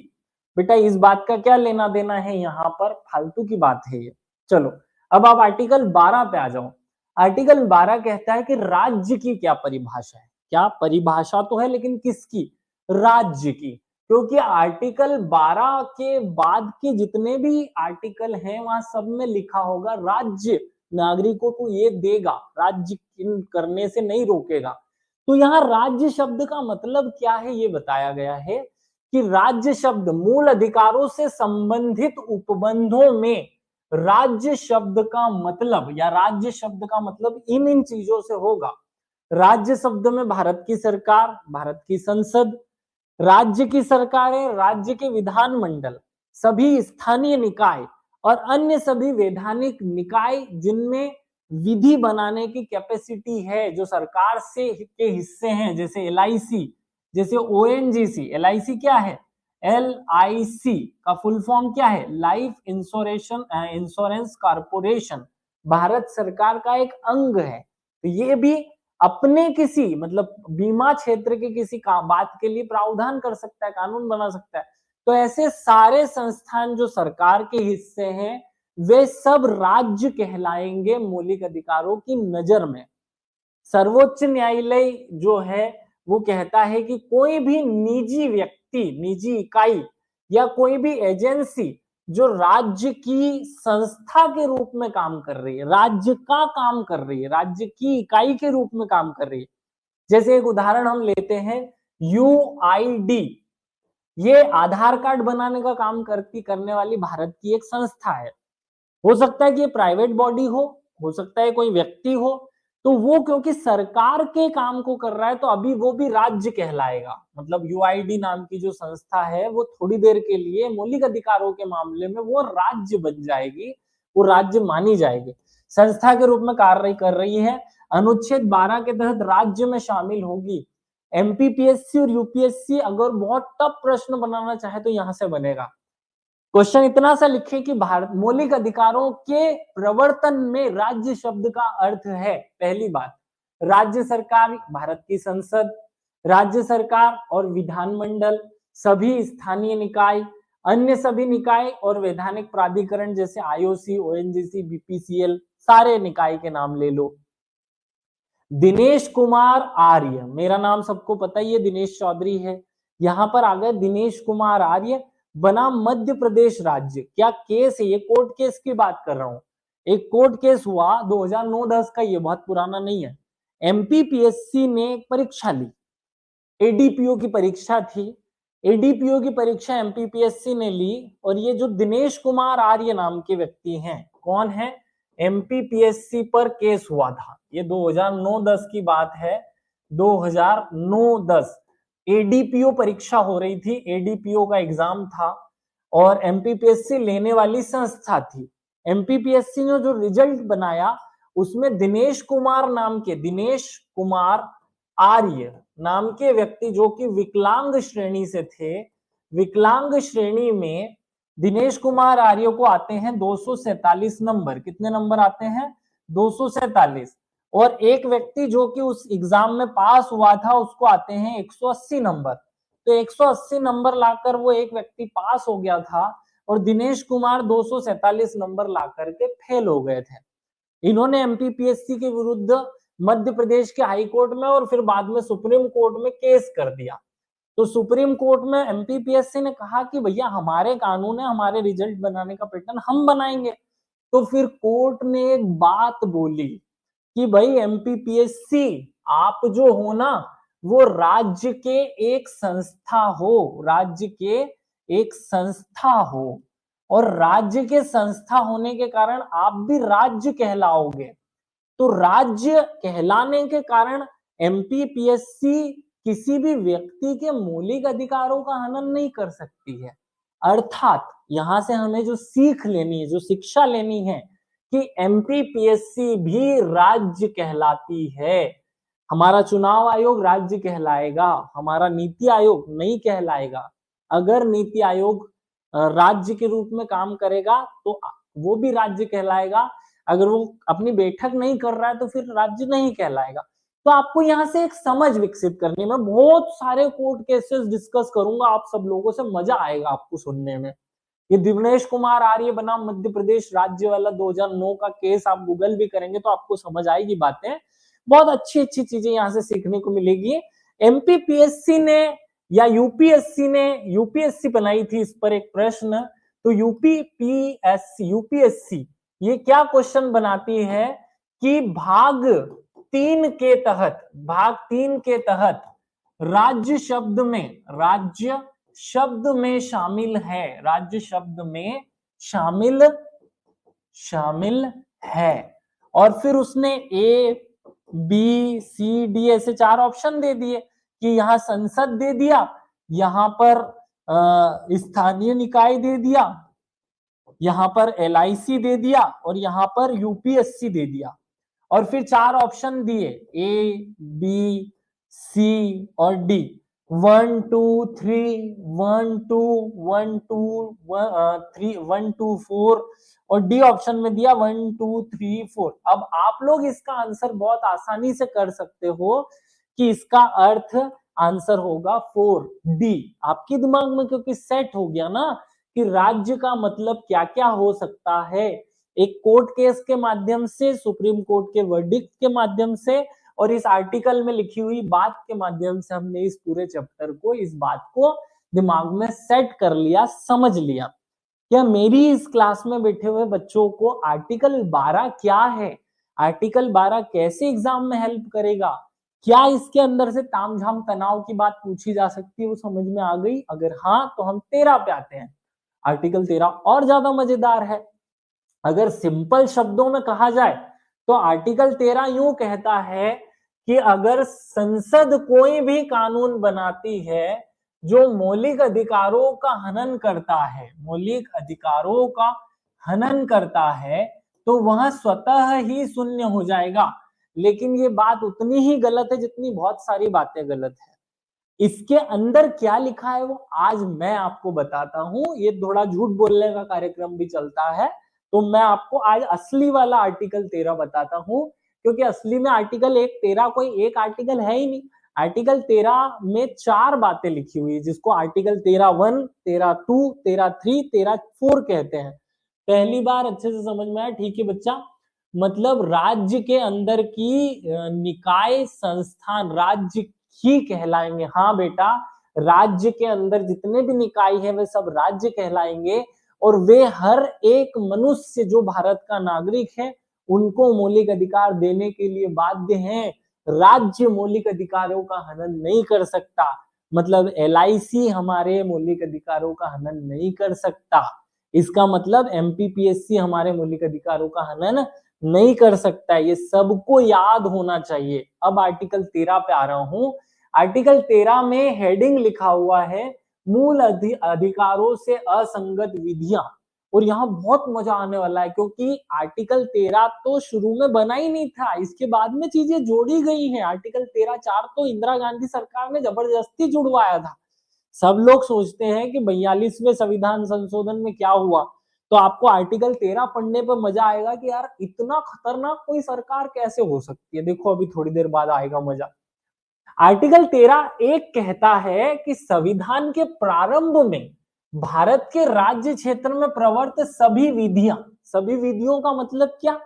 बेटा इस बात का क्या लेना देना है, यहाँ पर फालतू की बात है ये। चलो अब आप आर्टिकल 12 पे आ जाओ। आर्टिकल 12 कहता है कि राज्य की क्या परिभाषा है। क्या परिभाषा तो है, लेकिन किसकी? राज्य की। क्योंकि आर्टिकल 12 के बाद के जितने भी आर्टिकल हैं वहां सब में लिखा होगा राज्य नागरिकों को ये देगा, राज्य करने से नहीं रोकेगा। तो यहाँ राज्य शब्द का मतलब क्या है ये बताया गया है कि राज्य शब्द मूल अधिकारों से संबंधित उपबंधों में राज्य शब्द का मतलब या राज्य शब्द का मतलब इन चीजों से होगा। राज्य शब्द में भारत की सरकार, भारत की संसद, राज्य की सरकारें, राज्य के विधानमंडल, सभी स्थानीय निकाय और अन्य सभी वैधानिक निकाय जिनमें विधि बनाने की कैपेसिटी है, जो सरकार से के हिस्से हैं, जैसे एलआईसी, जैसे ओएनजीसी। एलआईसी क्या है? एलआईसी का फुल फॉर्म क्या है? लाइफ इंश्योरेंस कॉर्पोरेशन, भारत सरकार का एक अंग है। तो ये भी अपने किसी मतलब बीमा क्षेत्र के किसी बात के लिए प्रावधान कर सकता है, कानून बना सकता है। तो ऐसे सारे संस्थान जो सरकार के हिस्से हैं वे सब राज्य कहलाएंगे मौलिक अधिकारों की नजर में। सर्वोच्च न्यायालय जो है वो कहता है कि कोई भी निजी व्यक्ति, निजी इकाई या कोई भी एजेंसी जो राज्य की संस्था के रूप में काम कर रही है, राज्य का काम कर रही है, राज्य की इकाई के रूप में काम कर रही है, जैसे एक उदाहरण हम लेते हैं UID, ये आधार कार्ड बनाने का काम करने वाली भारत की एक संस्था है। हो सकता है कि ये प्राइवेट बॉडी हो सकता है कोई व्यक्ति हो, तो वो क्योंकि सरकार के काम को कर रहा है तो अभी वो भी राज्य कहलाएगा। मतलब UID नाम की जो संस्था है वो थोड़ी देर के लिए मौलिक अधिकारों के मामले में वो राज्य बन जाएगी, वो राज्य मानी जाएगी, संस्था के रूप में कार्य कर रही है। अनुच्छेद 12 के तहत राज्य में शामिल होगी। MPPSC और UPSC अगर बहुत टफ प्रश्न बनाना चाहे तो यहां से बनेगा। क्वेश्चन इतना सा लिखे कि भारत मौलिक अधिकारों के प्रवर्तन में राज्य शब्द का अर्थ है। पहली बात, राज्य सरकार, भारत की संसद, राज्य सरकार और विधानमंडल, सभी स्थानीय निकाय, अन्य सभी निकाय और वैधानिक प्राधिकरण जैसे IOC, ONGC, BPCL, सारे निकाय के नाम ले लो। दिनेश कुमार आर्य, मेरा नाम सबको पता ही है, दिनेश चौधरी है। यहां पर आ गए दिनेश कुमार आर्य, बना मध्य प्रदेश राज्य। क्या केस है ये? कोर्ट केस की बात कर रहा हूं। एक कोर्ट केस हुआ 2009-10 का, ये बहुत पुराना नहीं है। MPPSC ने एक परीक्षा ली, ADPO की परीक्षा थी। ADPO की परीक्षा MPPSC ने ली और ये जो दिनेश कुमार आर्य नाम के व्यक्ति हैं, कौन है? MPPSC पर केस हुआ था। ये 2009-10 की बात है, 2009-10 ADPO परीक्षा हो रही थी, ADPO का एग्जाम था और MPPSC लेने वाली संस्था थी। MPPSC ने जो रिजल्ट बनाया उसमें दिनेश कुमार आर्य नाम के व्यक्ति जो कि विकलांग श्रेणी से थे, विकलांग श्रेणी में दिनेश कुमार आर्य को आते हैं 247 नंबर। कितने नंबर आते हैं? 247। और एक व्यक्ति जो कि उस एग्जाम में पास हुआ था उसको आते हैं 180 नंबर। तो 180 नंबर लाकर वो एक व्यक्ति पास हो गया था और दिनेश कुमार 247 नंबर ला करके फेल हो गए थे। इन्होंने MPPSC के विरुद्ध मध्य प्रदेश के हाई कोर्ट में और फिर बाद में सुप्रीम कोर्ट में केस कर दिया। तो सुप्रीम कोर्ट में MPPSC ने कहा कि भैया हमारे कानून है, हमारे रिजल्ट बनाने का पैटर्न हम बनाएंगे। तो फिर कोर्ट ने एक बात बोली कि भाई MPPSC आप जो हो ना वो राज्य के एक संस्था हो, राज्य के एक संस्था हो और राज्य के संस्था होने के कारण आप भी राज्य कहलाओगे। तो राज्य कहलाने के कारण MPPSC किसी भी व्यक्ति के मौलिक अधिकारों का हनन नहीं कर सकती है। अर्थात यहां से हमें जो सीख लेनी है, जो शिक्षा लेनी है कि MPPSC भी राज्य कहलाती है। हमारा चुनाव आयोग राज्य कहलाएगा, हमारा नीति आयोग नहीं कहलाएगा। अगर नीति आयोग राज्य के रूप में काम करेगा तो वो भी राज्य कहलाएगा, अगर वो अपनी बैठक नहीं कर रहा है तो फिर राज्य नहीं कहलाएगा। तो आपको यहाँ से एक समझ विकसित करनी है। मैं बहुत सारे कोर्ट केसेस डिस्कस करूंगा आप सब लोगों से, मजा आएगा आपको सुनने में। ये दिनेश कुमार आर्य बनाम मध्य प्रदेश राज्य वाला 2009 का केस आप गूगल भी करेंगे तो आपको समझ आएगी बातें। बहुत अच्छी अच्छी चीजें यहाँ से सीखने को मिलेगी। MPPSC ने या यूपीएससी बनाई थी इस पर एक प्रश्न। तो यूपीएससी ये क्या क्वेश्चन बनाती है कि भाग 3 के तहत राज्य शब्द में शामिल है, राज्य शब्द में शामिल है। और फिर उसने A, B, C, D ऐसे 4 ऑप्शन दे दिए कि यहाँ संसद दे दिया, यहाँ पर स्थानीय निकाय दे दिया, यहाँ पर LIC दे दिया और यहाँ पर UPSC दे दिया। और फिर 4 ऑप्शन दिए A, B, C और D। 1 2 3 1 2 1 2 3 1 2 4 और D ऑप्शन में दिया 1 2 3 4। अब आप लोग इसका आंसर बहुत आसानी से कर सकते हो कि इसका अर्थ आंसर होगा 4D। आपके दिमाग में क्योंकि सेट हो गया ना कि राज्य का मतलब क्या क्या हो सकता है। एक कोर्ट केस के माध्यम से, सुप्रीम कोर्ट के वर्डिक्ट के माध्यम से और इस आर्टिकल में लिखी हुई बात के माध्यम से हमने इस पूरे चैप्टर को, इस बात को दिमाग में सेट कर लिया, समझ लिया। क्या मेरी इस क्लास में बैठे हुए बच्चों को आर्टिकल 12 क्या है, आर्टिकल 12 कैसे एग्जाम में हेल्प करेगा, क्या इसके अंदर से तामझाम तनाव की बात पूछी जा सकती है, वो समझ में आ गई? अगर हाँ तो हम 13 पे आते हैं। आर्टिकल 13 और ज्यादा मजेदार है। अगर सिंपल शब्दों में कहा जाए तो आर्टिकल 13 यूं कहता है कि अगर संसद कोई भी कानून बनाती है जो मौलिक अधिकारों का हनन करता है, मौलिक अधिकारों का हनन करता है, तो वह स्वतः ही शून्य हो जाएगा। लेकिन ये बात उतनी ही गलत है जितनी बहुत सारी बातें गलत है। इसके अंदर क्या लिखा है वो आज मैं आपको बताता हूं। ये थोड़ा झूठ बोलने का कार्यक्रम भी चलता है, तो मैं आपको आज असली वाला आर्टिकल 13 बताता हूं, क्योंकि असली में आर्टिकल 13 कोई एक आर्टिकल है ही नहीं। आर्टिकल 13 में 4 बातें लिखी हुई है, जिसको आर्टिकल 13(1), 13(2), 13(3), 13(4) कहते हैं। पहली बार अच्छे से समझ में आया? ठीक है बच्चा। मतलब राज्य के अंदर की निकाय संस्थान राज्य ही कहलाएंगे। हाँ बेटा, राज्य के अंदर जितने भी निकाय है वे सब राज्य कहलाएंगे, और वे हर एक मनुष्य जो भारत का नागरिक है उनको मौलिक अधिकार देने के लिए बाध्य हैं। राज्य मौलिक अधिकारों का हनन नहीं कर सकता। मतलब LIC हमारे मौलिक अधिकारों का हनन नहीं कर सकता। इसका मतलब MPPSC हमारे मौलिक अधिकारों का हनन नहीं कर सकता। ये सबको याद होना चाहिए। अब आर्टिकल 13 पे आ रहा हूं। आर्टिकल 13 में हेडिंग लिखा हुआ है मूल अधिकारों से असंगत विधियां। और यहाँ बहुत मजा आने वाला है, क्योंकि आर्टिकल 13 तो शुरू में बना ही नहीं था, इसके बाद में चीजें जोड़ी गई हैं। आर्टिकल 13(4) तो इंदिरा गांधी सरकार ने जबरदस्ती जुड़वाया था। सब लोग सोचते हैं कि 42वें संविधान संशोधन में क्या हुआ, तो आपको आर्टिकल 13 पढ़ने पर मजा आएगा कि यार इतना खतरनाक कोई सरकार कैसे हो सकती है। देखो अभी थोड़ी देर बाद आएगा मजा। आर्टिकल 13 एक कहता है कि संविधान के प्रारंभ में भारत के राज्य क्षेत्र में प्रवर्त सभी विधियां, सभी विधियों का मतलब क्या?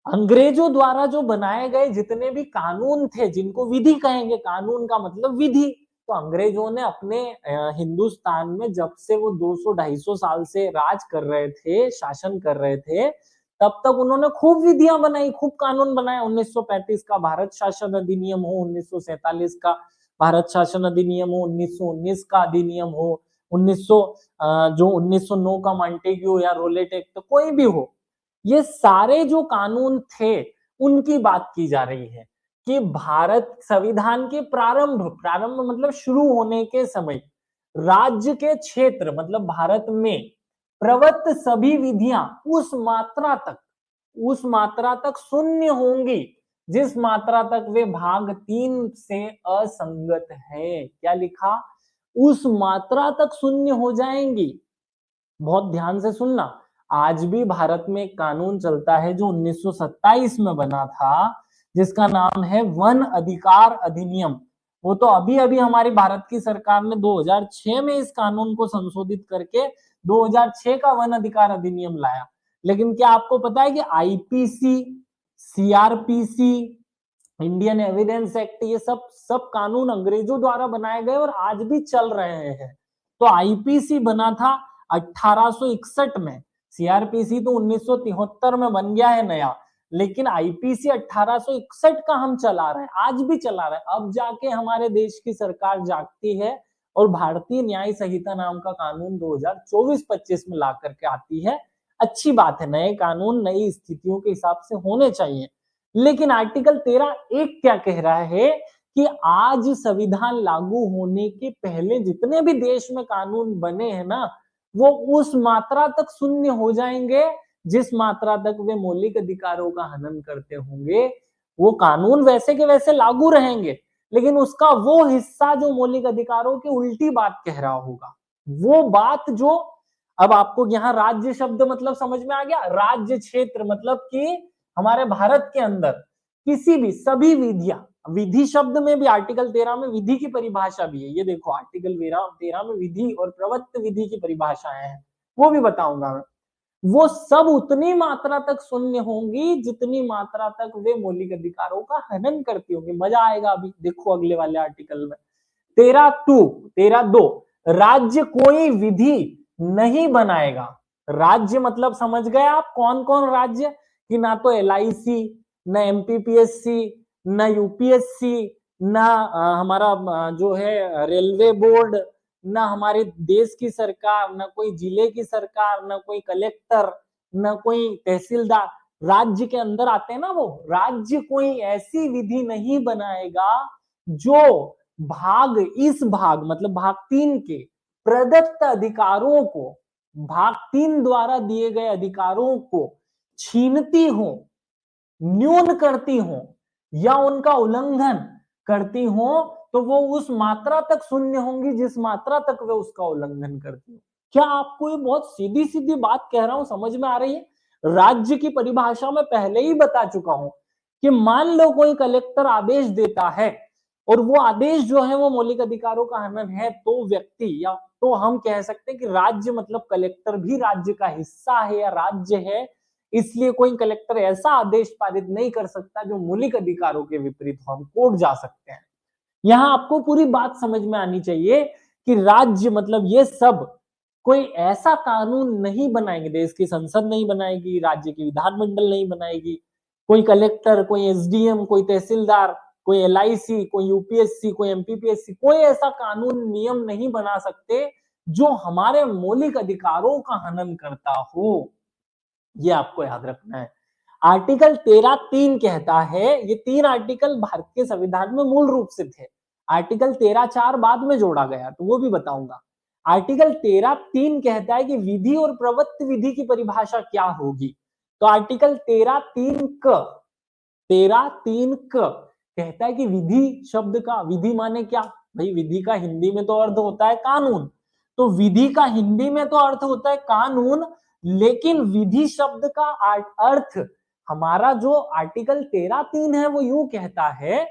अंग्रेजों द्वारा जो बनाए गए जितने भी कानून थे, जिनको विधि कहेंगे, कानून का मतलब विधि। तो अंग्रेजों ने अपने हिंदुस्तान में जब से वो 200-250 साल से राज कर रहे थे, शासन कर रहे थे, तब तक उन्होंने खूब विधियां बनाई, खूब कानून बनाए। 1935 का भारत शासन अधिनियम हो, 1947 का भारत शासन अधिनियम हो, 1919 का अधिनियम हो, 1909 का मॉन्टेग्यू या रोलेट एक्ट, तो कोई भी हो, ये सारे जो कानून थे उनकी बात की जा रही है कि भारत संविधान के प्रारंभ, प्रारंभ मतलब शुरू होने के समय, राज्य के क्षेत्र मतलब भारत में प्रवृत्त सभी विधियां उस मात्रा तक शून्य होंगी जिस मात्रा तक वे भाग 3 से असंगत है। क्या लिखा? उस मात्रा तक शून्य हो जाएंगी। बहुत ध्यान से सुनना। आज भी भारत में एक कानून चलता है जो 1927 में बना था, जिसका नाम है वन अधिकार अधिनियम। वो तो अभी अभी हमारी भारत की सरकार ने 2006 में इस कानून को संशोधित करके 2006 का वन अधिकार अधिनियम लाया। लेकिन क्या आपको पता है कि IPC, CRPC, Indian evidence act, ये सब सब कानून अंग्रेजों द्वारा बनाए गए और आज भी चल रहे हैं। तो IPC बना था 1861 में, CRPC तो 1973 में बन गया है नया, लेकिन IPC 1861 का हम चला रहे हैं, आज भी चला रहे हैं। अब जाके हमारे देश की सरकार जागती है और भारतीय न्याय संहिता नाम का कानून 2024-25 में ला करके आती है। अच्छी बात है, नए कानून नई स्थितियों के हिसाब से होने चाहिए। लेकिन आर्टिकल 13 एक क्या कह रहा है कि आज संविधान लागू होने के पहले जितने भी देश में कानून बने हैं ना, वो उस मात्रा तक शून्य हो जाएंगे जिस मात्रा तक वे मौलिक अधिकारों का हनन करते होंगे। वो कानून वैसे के वैसे लागू रहेंगे, लेकिन उसका वो हिस्सा जो मौलिक अधिकारों की उल्टी बात कह रहा होगा, वो बात जो, अब आपको यहाँ राज्य शब्द मतलब समझ में आ गया? राज्य क्षेत्र मतलब कि हमारे भारत के अंदर किसी भी सभी विधियां, विधि शब्द में भी आर्टिकल 13 में विधि की परिभाषा भी है। ये देखो आर्टिकल 13 में विधि और प्रवृत्त विधि की परिभाषाएं हैं, वो भी बताऊंगा मैं। वो सब उतनी मात्रा तक शून्य होंगी जितनी मात्रा तक वे मौलिक अधिकारों का हनन करती होंगी। मजा आएगा अभी देखो अगले वाले आर्टिकल में। 13(2) राज्य कोई विधि नहीं बनाएगा। राज्य मतलब समझ गए आप? कौन कौन राज्य? कि ना तो LIC, ना MPPSC, ना यूपीएससी, ना हमारा जो है रेलवे बोर्ड, ना हमारे देश की सरकार, ना कोई जिले की सरकार, ना कोई कलेक्टर, ना कोई तहसीलदार, राज्य के अंदर आते हैं ना वो, राज्य कोई ऐसी विधि नहीं बनाएगा जो इस भाग मतलब भाग 3 के प्रदत्त अधिकारों को, भाग 3 द्वारा दिए गए अधिकारों को छीनती हो, न्यून करती हो या उनका उल्लंघन करती हो, तो वो उस मात्रा तक शून्य होंगी जिस मात्रा तक वे उसका उल्लंघन करती हो। क्या आपको ये बहुत सीधी सीधी बात कह रहा हूं, समझ में आ रही है? राज्य की परिभाषा में पहले ही बता चुका हूं कि मान लो कोई कलेक्टर आदेश देता है और वो आदेश जो है वो मौलिक अधिकारों का हनन है, तो व्यक्ति या तो हम कह सकते हैं कि राज्य मतलब कलेक्टर भी राज्य का हिस्सा है या राज्य है, इसलिए कोई कलेक्टर ऐसा आदेश पारित नहीं कर सकता जो मौलिक अधिकारों के विपरीत हो, हम कोर्ट जा सकते हैं। यहां आपको पूरी बात समझ में आनी चाहिए कि राज्य मतलब ये सब कोई ऐसा कानून नहीं बनाएंगे, देश की संसद नहीं बनाएगी, राज्य की विधानमंडल नहीं बनाएगी, कोई कलेक्टर, कोई एसडीएम, कोई तहसीलदार, कोई एलआईसी, कोई यूपीएससी, कोई एमपीपीएससी, कोई ऐसा कानून नियम नहीं बना सकते जो हमारे मौलिक अधिकारों का हनन करता हो। ये आपको याद रखना है। आर्टिकल 13(3) कहता है, ये 3 आर्टिकल भारत के संविधान में मूल रूप से थे, आर्टिकल 13(4) बाद में जोड़ा गया, तो वो भी बताऊंगा। आर्टिकल 13(3) कहता है कि विधि और प्रवृत्ति विधि की परिभाषा क्या होगी। तो आर्टिकल 13(3) कहता है कि विधि शब्द का, विधि माने क्या भाई, विधि का हिंदी में तो अर्थ होता है कानून, तो विधि का हिंदी में तो अर्थ होता है कानून, लेकिन विधि शब्द का अर्थ हमारा जो आर्टिकल 13(3) है वो यूं कहता है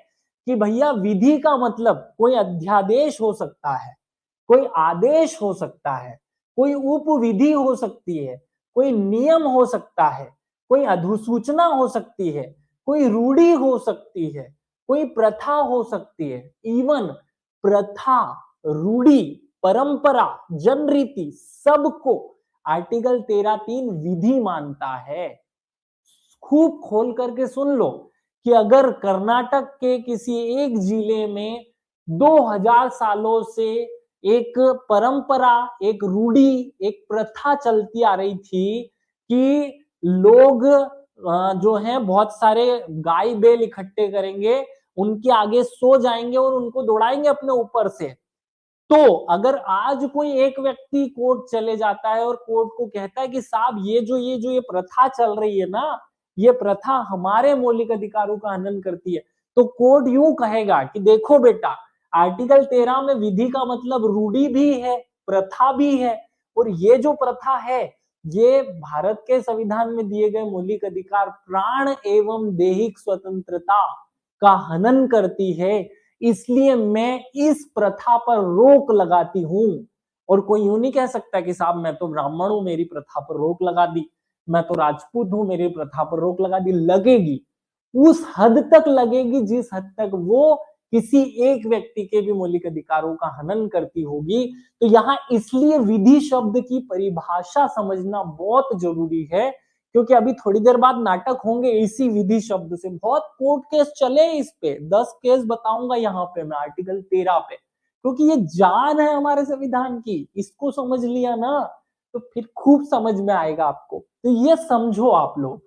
कि भैया विधि का मतलब कोई अध्यादेश हो सकता है, कोई आदेश हो सकता है, कोई उपविधि हो सकती है, कोई नियम हो सकता है, कोई अधिसूचना हो सकती है, कोई रूढ़ी हो सकती है, कोई प्रथा हो सकती है। इवन प्रथा, रूढ़ी, परंपरा, जनरीति सबको आर्टिकल 13(3) विधि मानता है। खूब खोल करके सुन लो कि अगर कर्नाटक के किसी एक जिले में 2000 सालों से एक परंपरा, एक रूढ़ी, एक प्रथा चलती आ रही थी कि लोग जो है बहुत सारे गाय बैल इकट्ठे करेंगे, उनके आगे सो जाएंगे और उनको दौड़ाएंगे अपने ऊपर से, तो अगर आज कोई एक व्यक्ति कोर्ट चले जाता है और कोर्ट को कहता है कि साहब ये प्रथा चल रही है ना, ये प्रथा हमारे मौलिक अधिकारों का हनन करती है, तो कोर्ट यूं कहेगा कि देखो बेटा, आर्टिकल 13 में विधि का मतलब रूढ़ी भी है, प्रथा भी है, और ये जो प्रथा है ये भारत के संविधान में दिए गए मौलिक अधिकार प्राण एवं दैहिक स्वतंत्रता का हनन करती है, इसलिए मैं इस प्रथा पर रोक लगाती हूं। और कोई यूं नहीं कह सकता कि साहब मैं तो ब्राह्मण हूं, मेरी प्रथा पर रोक लगा दी, मैं तो राजपूत हूं, मेरी प्रथा पर रोक लगा दी। लगेगी, उस हद तक लगेगी जिस हद तक वो किसी एक व्यक्ति के भी मौलिक अधिकारों का हनन करती होगी। तो यहाँ इसलिए विधि शब्द की परिभाषा समझना बहुत जरूरी है, क्योंकि अभी थोड़ी देर बाद नाटक होंगे इसी विधि शब्द से, बहुत कोर्ट केस चले इस पे, 10 केस बताऊंगा यहाँ पे मैं आर्टिकल 13 पे, क्योंकि ये जान है हमारे संविधान की, इसको समझ लिया ना तो फिर खूब समझ में आएगा आपको। तो ये समझो आप लोग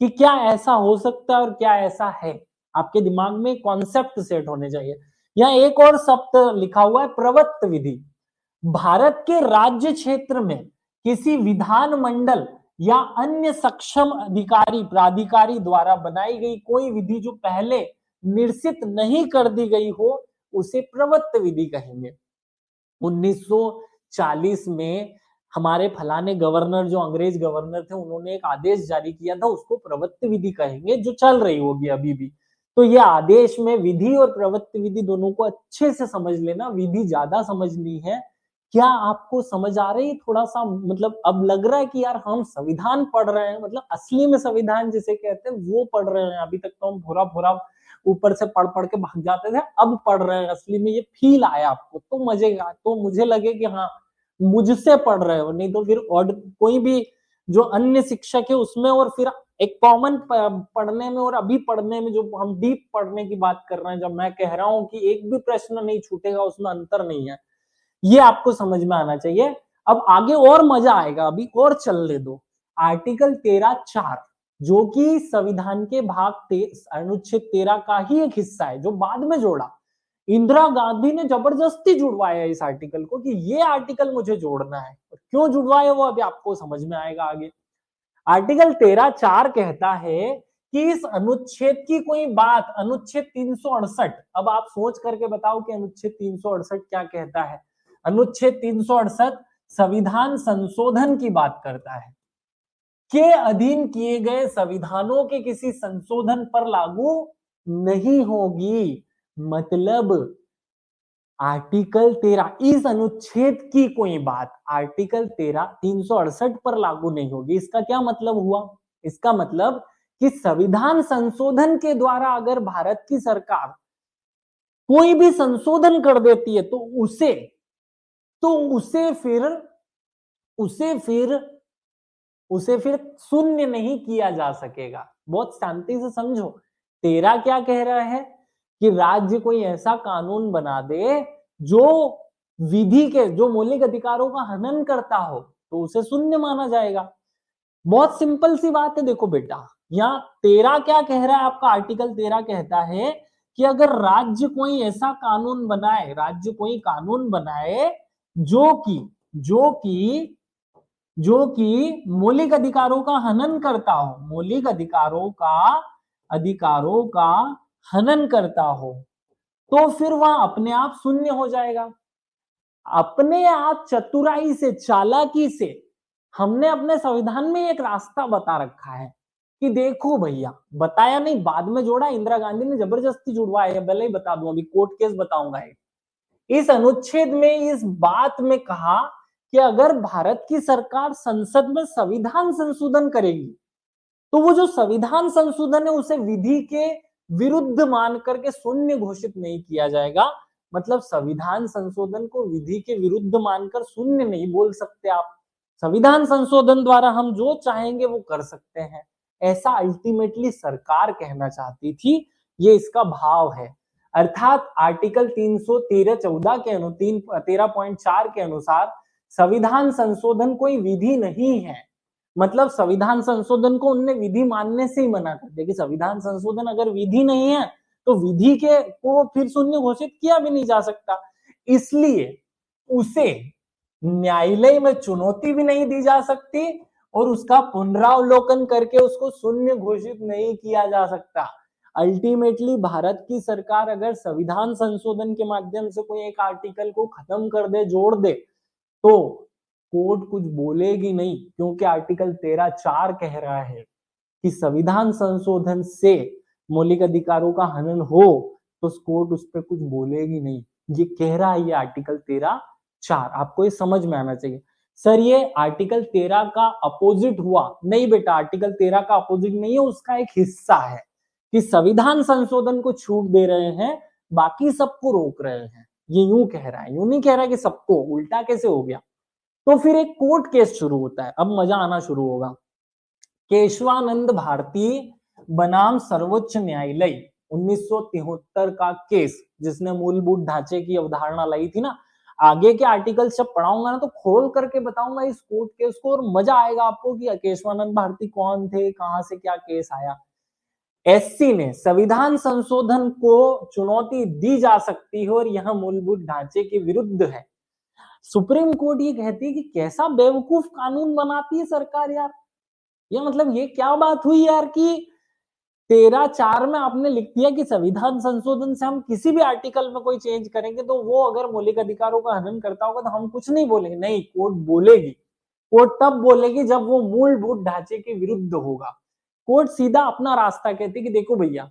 कि क्या ऐसा हो सकता है और क्या ऐसा है, आपके दिमाग में कॉन्सेप्ट सेट होने चाहिए। यहाँ एक और शब्द लिखा हुआ है, प्रवृत्त विधि। भारत के राज्य क्षेत्र में किसी विधान मंडल या अन्य सक्षम अधिकारी प्राधिकारी द्वारा बनाई गई कोई विधि जो पहले निश्चित नहीं कर दी गई हो, उसे प्रवृत्त विधि कहेंगे। 1940 में हमारे फलाने गवर्नर, जो अंग्रेज गवर्नर थे, उन्होंने एक आदेश जारी किया था, उसको प्रवृत्त विधि कहेंगे, जो चल रही होगी अभी भी। तो ये आदेश में विधि और प्रवृत्त विधि दोनों को अच्छे से समझ लेना, विधि ज्यादा समझनी है। क्या आपको समझ आ रही है थोड़ा सा, मतलब अब लग रहा है कि यार हम संविधान पढ़ रहे हैं, मतलब असली में संविधान जिसे कहते हैं वो पढ़ रहे हैं। अभी तक तो हम भोरा भोरा ऊपर से पढ़ पढ़ के भाग जाते थे, अब पढ़ रहे हैं, असली में ये फील आया आपको तो मजे का, तो मुझे लगे कि हाँ मुझसे पढ़ रहे हो, नहीं तो फिर और कोई भी जो अन्य शिक्षक है उसमें और फिर एक कॉमन पढ़ने में और अभी पढ़ने में जो हम डीप पढ़ने की बात कर रहे हैं, जब मैं कह रहा हूं कि एक भी प्रश्न नहीं छूटेगा, उसमें अंतर नहीं है, ये आपको समझ में आना चाहिए। अब आगे और मजा आएगा, अभी और चलने दो। आर्टिकल 13(4) जो कि संविधान के अनुच्छेद 13 का ही एक हिस्सा है, जो बाद में जोड़ा। इंदिरा गांधी ने जबरदस्ती जुड़वाया इस आर्टिकल को कि ये आर्टिकल मुझे जोड़ना है। क्यों जुड़वाया वो अभी आपको समझ में आएगा आगे। आर्टिकल 13(4) कहता है कि इस अनुच्छेद की कोई बात, अनुच्छेद 368, अब आप सोच करके बताओ कि अनुच्छेद 368 क्या कहता है। अनुच्छेद 368 संविधान संशोधन की बात करता है, के अधीन किए गए संविधानों के किसी संशोधन पर लागू नहीं होगी। मतलब आर्टिकल 13, इस अनुच्छेद की कोई बात आर्टिकल 368 पर लागू नहीं होगी। इसका क्या मतलब हुआ? इसका मतलब कि संविधान संशोधन के द्वारा अगर भारत की सरकार कोई भी संशोधन कर देती है तो उसे फिर शून्य नहीं किया जा सकेगा। बहुत शांति से समझो। 13 क्या कह रहा है कि राज्य कोई ऐसा कानून बना दे जो विधि के, जो मौलिक अधिकारों का हनन करता हो, तो उसे शून्य माना जाएगा। बहुत सिंपल सी बात है। देखो बेटा, यहाँ 13 क्या कह रहा है आपका, आर्टिकल 13 कहता है कि अगर राज्य कोई ऐसा कानून बनाए, राज्य कोई कानून बनाए जो कि मौलिक अधिकारों का हनन करता हो, मौलिक अधिकारों का हनन करता हो, तो फिर वह अपने आप शून्य हो जाएगा। अपने आप चतुराई से, चालाकी से हमने अपने संविधान में एक रास्ता बता रखा है कि देखो भैया, बताया नहीं, बाद में जोड़ा, इंदिरा गांधी ने जबरदस्ती जुड़वाया। भले ही बता दूं, अभी कोर्ट केस बताऊंगा। इस अनुच्छेद में इस बात में कहा कि अगर भारत की सरकार संसद में संविधान संशोधन करेगी, तो वो जो संविधान संशोधन है उसे विधि के विरुद्ध मान करके शून्य घोषित नहीं किया जाएगा। मतलब संविधान संशोधन को विधि के विरुद्ध मानकर शून्य नहीं बोल सकते आप। संविधान संशोधन द्वारा हम जो चाहेंगे वो कर सकते हैं, ऐसा अल्टीमेटली सरकार कहना चाहती थी। ये इसका भाव है। अर्थात आर्टिकल 13.4 के अनुसार संविधान संशोधन कोई विधि नहीं है। मतलब संविधान संशोधन को उनने विधि मानने से ही मना कर दिया कि संविधान संशोधन अगर विधि नहीं है तो विधि के को फिर शून्य घोषित किया भी नहीं जा सकता। इसलिए उसे न्यायालय में चुनौती भी नहीं दी जा सकती और उसका पुनरावलोकन करके उसको शून्य घोषित नहीं किया जा सकता। अल्टीमेटली भारत की सरकार अगर संविधान संशोधन के माध्यम से कोई एक आर्टिकल को खत्म कर दे, जोड़ दे, तो कोर्ट कुछ बोलेगी नहीं, क्योंकि आर्टिकल 13(4) कह रहा है कि संविधान संशोधन से मौलिक अधिकारों का हनन हो तो कोर्ट उस पर कुछ बोलेगी नहीं। ये कह रहा है ये आर्टिकल 13(4। आपको ये समझ में आना चाहिए। सर ये आर्टिकल 13 का अपोजिट हुआ? नहीं बेटा, आर्टिकल 13 का अपोजिट नहीं है, उसका एक हिस्सा है कि संविधान संशोधन को छूट दे रहे हैं, बाकी सबको रोक रहे हैं। ये यूं कह रहा है, यूं नहीं कह रहा कि सबको। उल्टा कैसे हो गया? तो फिर एक कोर्ट केस शुरू होता है। अब मजा आना शुरू होगा। केशवानंद भारती बनाम सर्वोच्च न्यायालय 1973 का केस, जिसने मूलभूत ढांचे की अवधारणा लाई थी ना। आगे के आर्टिकल जब पढ़ाऊंगा ना तो खोल करके बताऊंगा इस कोर्ट केस को, और मजा आएगा आपको कि केशवानंद भारती कौन थे, कहां से क्या केस आया। एससी ने संविधान संशोधन को चुनौती दी जा सकती है और यह मूलभूत ढांचे के विरुद्ध है। सुप्रीम कोर्ट ये कहती है कि कैसा बेवकूफ कानून बनाती है सरकार यार। ये मतलब ये क्या बात हुई यार कि 13(4) में आपने लिख दिया कि संविधान संशोधन से हम किसी भी आर्टिकल में कोई चेंज करेंगे तो वो अगर मौलिक अधिकारों का हनन करता होगा तो हम कुछ नहीं बोलेंगे। नहीं, कोर्ट बोलेगी। कोर्ट तब बोलेगी जब वो मूलभूत ढांचे के विरुद्ध होगा। कोर्ट सीधा अपना रास्ता कहती कि देखो भैया,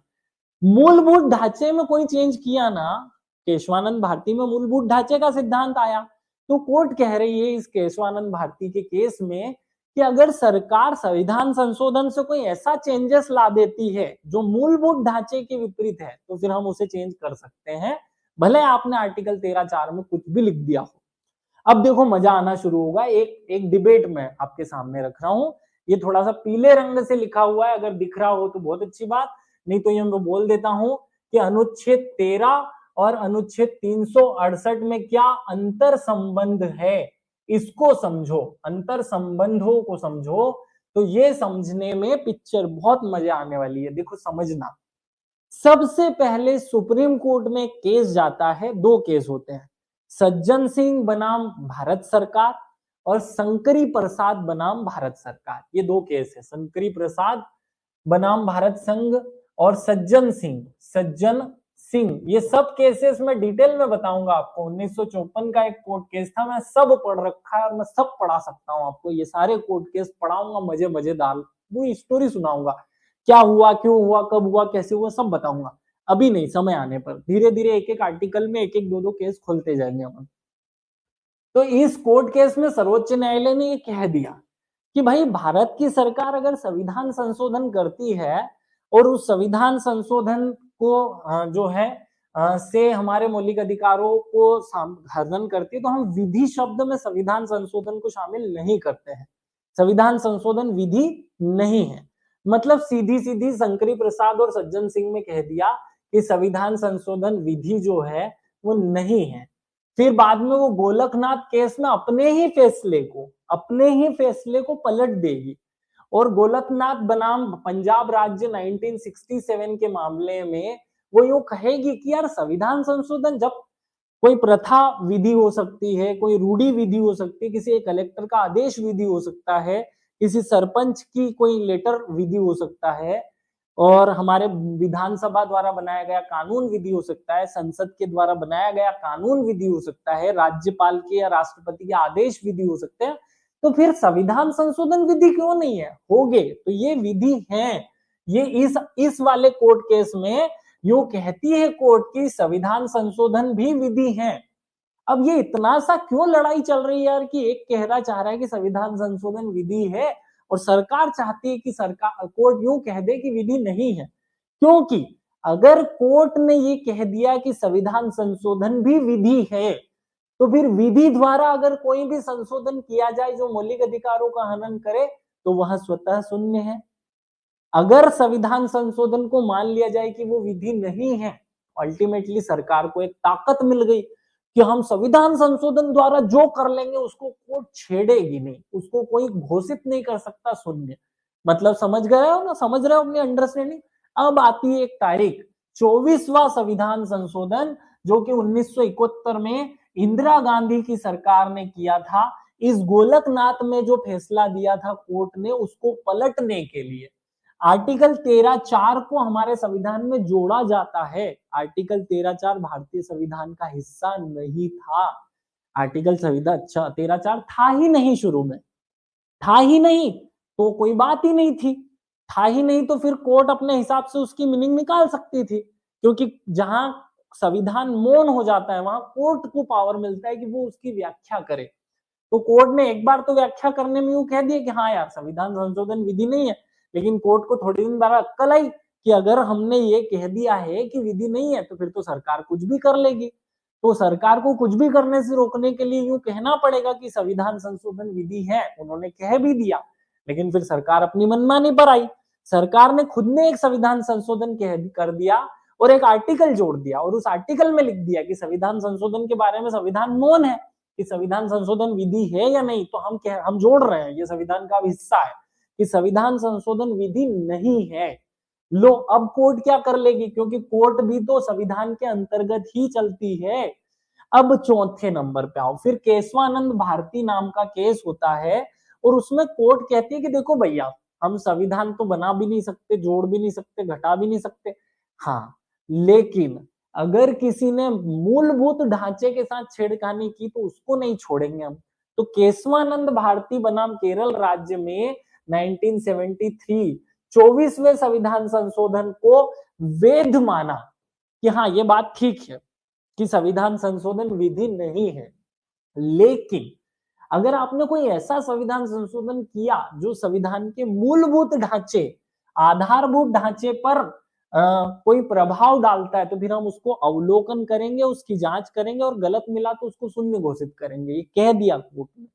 मूलभूत ढांचे में कोई चेंज किया ना, केशवानंद भारती में मूलभूत ढांचे का सिद्धांत आया, तो कोर्ट कह रही है इस केशवानंद भारती के केस में कि अगर सरकार संविधान संशोधन से कोई ऐसा चेंजेस ला देती है जो मूलभूत ढांचे के विपरीत है, तो फिर हम उसे चेंज कर सकते हैं, भले आपने आर्टिकल 13(4) में कुछ भी लिख दिया हो। अब देखो मजा आना शुरू होगा। एक डिबेट में आपके सामने रख रहा हूं। ये थोड़ा सा पीले रंग से लिखा हुआ है, अगर दिख रहा हो तो बहुत अच्छी बात, नहीं तो ये मैं बोल देता हूं कि अनुच्छेद 13 और अनुच्छेद 368 में क्या अंतर संबंध है, इसको समझो, अंतर संबंधों को समझो। तो ये समझने में पिक्चर बहुत मजा आने वाली है। देखो समझना, सबसे पहले सुप्रीम कोर्ट में केस जाता है, दो केस होते हैं, सज्जन सिंह बनाम भारत सरकार और शंकरी प्रसाद बनाम भारत सरकार। ये दो केस है, शंकरी प्रसाद बनाम भारत संघ और सज्जन सिंह। ये सब केसेस में डिटेल में बताऊंगा आपको। 1954 का एक कोर्ट केस था, मैं सब पढ़ रखा है और मैं सब पढ़ा सकता हूं आपको। ये सारे कोर्ट केस पढ़ाऊंगा, मजेदार पूरी स्टोरी सुनाऊंगा, क्या हुआ, क्यों हुआ, कब हुआ, कैसे हुआ, सब बताऊंगा। अभी नहीं, समय आने पर धीरे धीरे एक एक आर्टिकल में एक एक दो दो केस खोलते जाएंगे हम। तो इस कोर्ट केस में सर्वोच्च न्यायालय ने ये कह दिया कि भाई भारत की सरकार अगर संविधान संशोधन करती है और उस संविधान संशोधन को जो है से हमारे मौलिक अधिकारों को हनन करती है, तो हम विधि शब्द में संविधान संशोधन को शामिल नहीं करते हैं। संविधान संशोधन विधि नहीं है। मतलब सीधी सीधी शंकरी प्रसाद और सज्जन सिंह में कह दिया कि संविधान संशोधन विधि जो है वो नहीं है। फिर बाद में वो गोलकनाथ केस में अपने ही फैसले को पलट देगी और गोलकनाथ बनाम पंजाब राज्य 1967 के मामले में वो यूं कहेगी कि यार संविधान संशोधन, जब कोई प्रथा विधि हो सकती है, कोई रूढ़ी विधि हो सकती है, किसी कलेक्टर का आदेश विधि हो सकता है, किसी सरपंच की कोई लेटर विधि हो सकता है, और हमारे विधानसभा द्वारा बनाया गया कानून विधि हो सकता है, संसद के द्वारा बनाया गया कानून विधि हो सकता है, राज्यपाल के या राष्ट्रपति के आदेश विधि हो सकते हैं, तो फिर संविधान संशोधन विधि क्यों नहीं है? होगे तो ये विधि है। ये इस वाले कोर्ट केस में यूं कहती है कोर्ट की संविधान संशोधन भी विधि है। अब ये इतना सा क्यों लड़ाई चल रही है यार, कि एक कहना चाह रहा है कि संविधान संशोधन विधि है और सरकार चाहती है कि सरकार कोर्ट यूं कह दे कि विधि नहीं है। क्योंकि अगर कोर्ट ने ये कह दिया कि संविधान संशोधन भी विधि है, तो फिर विधि द्वारा अगर कोई भी संशोधन किया जाए जो मौलिक अधिकारों का हनन करे, तो वह स्वतः शून्य है। अगर संविधान संशोधन को मान लिया जाए कि वो विधि नहीं है, अल्टीमेटली सरकार को एक ताकत मिल गई कि हम संविधान संशोधन द्वारा जो कर लेंगे उसको कोर्ट छेड़ेगी नहीं, उसको कोई घोषित नहीं कर सकता शून्य। मतलब समझ गए हो ना, समझ रहे हो अपनी अंडरस्टैंडिंग। अब आती है एक तारीख, 24वां संविधान संशोधन, जो कि 1971 में इंदिरा गांधी की सरकार ने किया था। इस गोलकनाथ में जो फैसला दिया था कोर्ट ने, उसको पलटने के लिए आर्टिकल 13(4) को हमारे संविधान में जोड़ा जाता है। आर्टिकल 13(4) भारतीय संविधान का हिस्सा नहीं था। आर्टिकल संविधान 13(4) था ही नहीं, शुरू में था ही नहीं, तो कोई बात ही नहीं थी। था ही नहीं तो फिर कोर्ट अपने हिसाब से उसकी मीनिंग निकाल सकती थी, क्योंकि जहां संविधान मौन हो जाता है वहां कोर्ट को पावर मिलता है कि वो उसकी व्याख्या करे। तो कोर्ट ने एक बार तो व्याख्या करने में यूं कह दिया कि हाँ यार संविधान संशोधन विधि नहीं है, लेकिन कोर्ट को थोड़ी दिन बाद अक्ल आई कि अगर हमने ये कह दिया है कि विधि नहीं है, तो फिर तो सरकार कुछ भी कर लेगी। तो सरकार को कुछ भी करने से रोकने के लिए यूं कहना पड़ेगा कि संविधान संशोधन विधि है। उन्होंने कह भी दिया, लेकिन फिर सरकार अपनी मनमानी पर आई। सरकार ने खुद ने एक संविधान संशोधन कर दिया और एक आर्टिकल जोड़ दिया, और उस आर्टिकल में लिख दिया कि संविधान संशोधन के बारे में संविधान मौन है, कि संविधान संशोधन विधि है या नहीं। तो हम जोड़ रहे हैं, ये संविधान का हिस्सा है कि संविधान संशोधन विधि नहीं है। लो, अब कोर्ट क्या कर लेगी, क्योंकि कोर्ट भी तो संविधान के अंतर्गत ही चलती है। अब चौथे नंबर पे आओ, फिर केशवानंद भारती नाम का केस होता है, और उसमें कोर्ट कहती है कि देखो भैया, हम संविधान तो बना भी नहीं सकते, जोड़ भी नहीं सकते, घटा भी नहीं सकते, हाँ, लेकिन अगर किसी ने मूलभूत ढांचे के साथ छेड़खानी की तो उसको नहीं छोड़ेंगे हम। तो केशवानंद भारती बनाम केरल राज्य में 1973 24वें संविधान संशोधन को वैध माना कि हाँ ये बात ठीक है कि संविधान संशोधन विधि नहीं है। लेकिन अगर आपने कोई ऐसा संविधान संशोधन किया जो संविधान के मूलभूत ढांचे, आधारभूत ढांचे पर कोई प्रभाव डालता है, तो फिर हम उसको अवलोकन करेंगे, उसकी जांच करेंगे, और गलत मिला तो उसको शून्य घोषित करेंगे। ये कह दिया कोर्ट ने।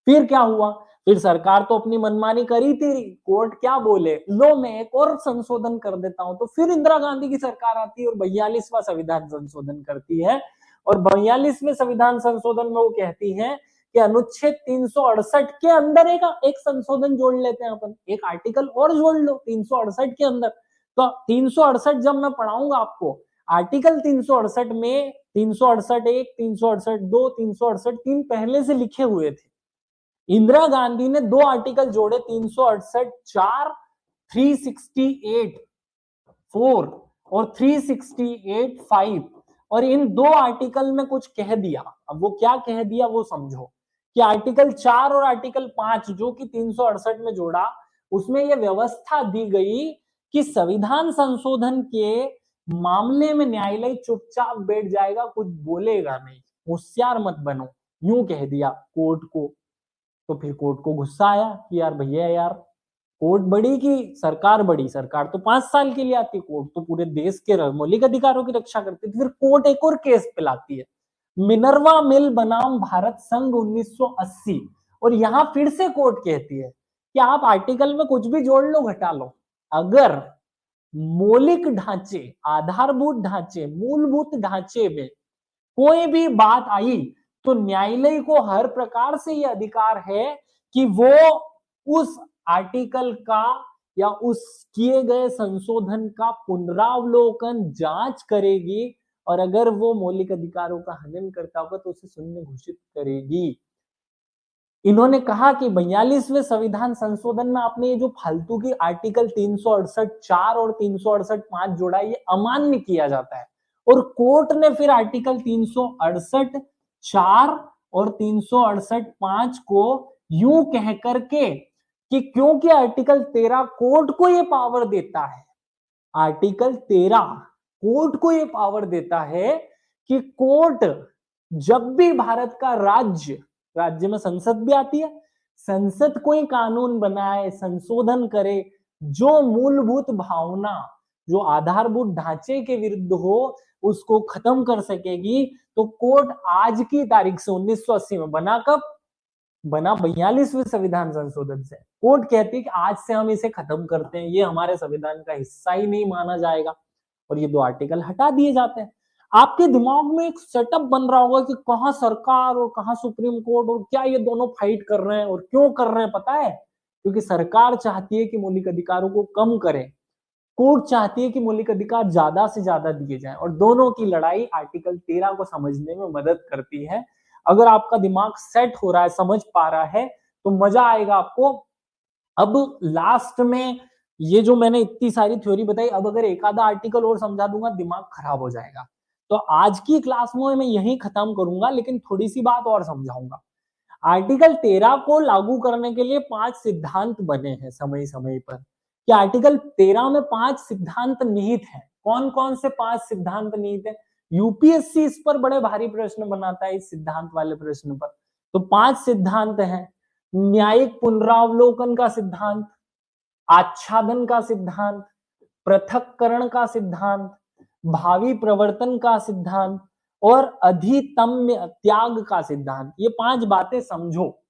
फिर क्या हुआ, फिर सरकार तो अपनी मनमानी करी थी, कोर्ट क्या बोले, लो मैं एक और संशोधन कर देता हूं, तो फिर इंदिरा गांधी की सरकार आती है और 42वां संविधान संशोधन करती है। और 42वें संविधान संशोधन में वो कहती है कि अनुच्छेद 368 के अंदर एक संशोधन जोड़ लेते हैं अपन, एक आर्टिकल और जोड़ लो 368 के अंदर। तो 368 जब मैं पढ़ाऊंगा आपको, आर्टिकल 368 में 368(1), 368(2), 368(3) पहले से लिखे हुए थे। इंदिरा गांधी ने दो आर्टिकल जोड़े, 368(4), 368(4) और 368(5), और इन दो आर्टिकल में कुछ कह दिया। अब वो क्या कह दिया वो समझो, कि आर्टिकल 4 और आर्टिकल 5 जो कि 368 में जोड़ा, उसमें यह व्यवस्था दी गई कि संविधान संशोधन के मामले में न्यायालय चुपचाप बैठ जाएगा, कुछ बोलेगा नहीं, होशियार मत बनो, यूं कह दिया कोर्ट को। तो फिर कोर्ट को गुस्सा आया कि यार भैया यार, कोर्ट बड़ी कि सरकार बड़ी, सरकार तो 5 साल के लिए आती है, कोर्ट तो पूरे देश के मौलिक अधिकारों की रक्षा करती है। फिर कोर्ट एक और केस पिलाती है, मिनर्वा मिल बनाम भारत संघ 1980, और यहां फिर से कोर्ट कहती है कि आप आर्टिकल में कुछ भी जोड़ लो घटा लो, अगर मौलिक ढांचे, आधारभूत ढांचे, मूलभूत ढांचे में कोई भी बात आई तो न्यायालय को हर प्रकार से यह अधिकार है कि वो उस आर्टिकल का या उस किए गए संशोधन का पुनरावलोकन, जांच करेगी, और अगर वो मौलिक अधिकारों का हनन करता होगा तो उसे शून्य घोषित करेगी। इन्होंने कहा कि 42वें संविधान संशोधन में आपने ये जो फालतू की आर्टिकल 368(4) और 368(5) जोड़ा, ये अमान्य किया जाता है। और कोर्ट ने फिर आर्टिकल 368(4) और 368(5) को यूं कह करके कि क्योंकि आर्टिकल 13 कोर्ट को ये पावर देता है, आर्टिकल 13 कोर्ट को ये पावर देता है कि कोर्ट जब भी भारत का राज्य में संसद भी आती है, संसद कोई कानून बनाए, संशोधन करे, जो मूलभूत भावना, जो आधारभूत ढांचे के विरुद्ध हो, उसको खत्म कर सकेगी। तो कोर्ट आज की तारीख से 1980 में बना, कब बना, 42वें संविधान संशोधन से, कोर्ट कहती है कि आज से हम इसे खत्म करते हैं, ये हमारे संविधान का हिस्सा ही नहीं माना जाएगा, और ये दो आर्टिकल हटा दिए जाते हैं। आपके दिमाग में एक सेटअप बन रहा होगा कि कहां सरकार और कहां सुप्रीम कोर्ट, और क्या ये दोनों फाइट कर रहे हैं, और क्यों कर रहे हैं पता है, क्योंकि सरकार चाहती है कि मौलिक अधिकारों को कम करें, कोर्ट चाहती है कि मौलिक अधिकार ज्यादा से ज्यादा दिए जाएं, और दोनों की लड़ाई आर्टिकल 13 को समझने में मदद करती है। अगर आपका दिमाग सेट हो रहा है, समझ पा रहा है, तो मजा आएगा आपको। अब लास्ट में ये जो मैंने इतनी सारी थ्योरी बताई, अब अगर एक आधा आर्टिकल और समझा दूंगा दिमाग खराब हो जाएगा। तो आज की क्लास में मैं यही खत्म करूंगा, लेकिन थोड़ी सी बात और समझाऊंगा। आर्टिकल 13 को लागू करने के लिए 5 सिद्धांत बने हैं समय समय पर, कि आर्टिकल 13 में 5 सिद्धांत निहित हैं। कौन कौन से 5 सिद्धांत निहित है, यूपीएससी इस पर बड़े भारी प्रश्न बनाता है, इस सिद्धांत वाले प्रश्न पर। तो 5 सिद्धांत हैं, न्यायिक पुनरावलोकन का सिद्धांत, आच्छादन का सिद्धांत, पृथक्करण का सिद्धांत, भावी प्रवर्तन का सिद्धांत, और अधितम्य त्याग का सिद्धांत। ये 5 बातें समझो।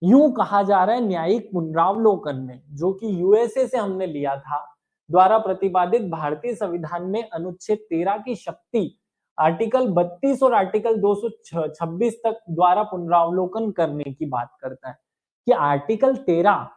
यूं कहा जा रहा है न्यायिक पुनरावलोकन में, जो कि यूएसए से हमने लिया था, द्वारा प्रतिपादित भारतीय संविधान में अनुच्छेद 13 की शक्ति आर्टिकल 32 और आर्टिकल 226 तक द्वारा पुनरावलोकन करने की बात करता है, कि आर्टिकल 13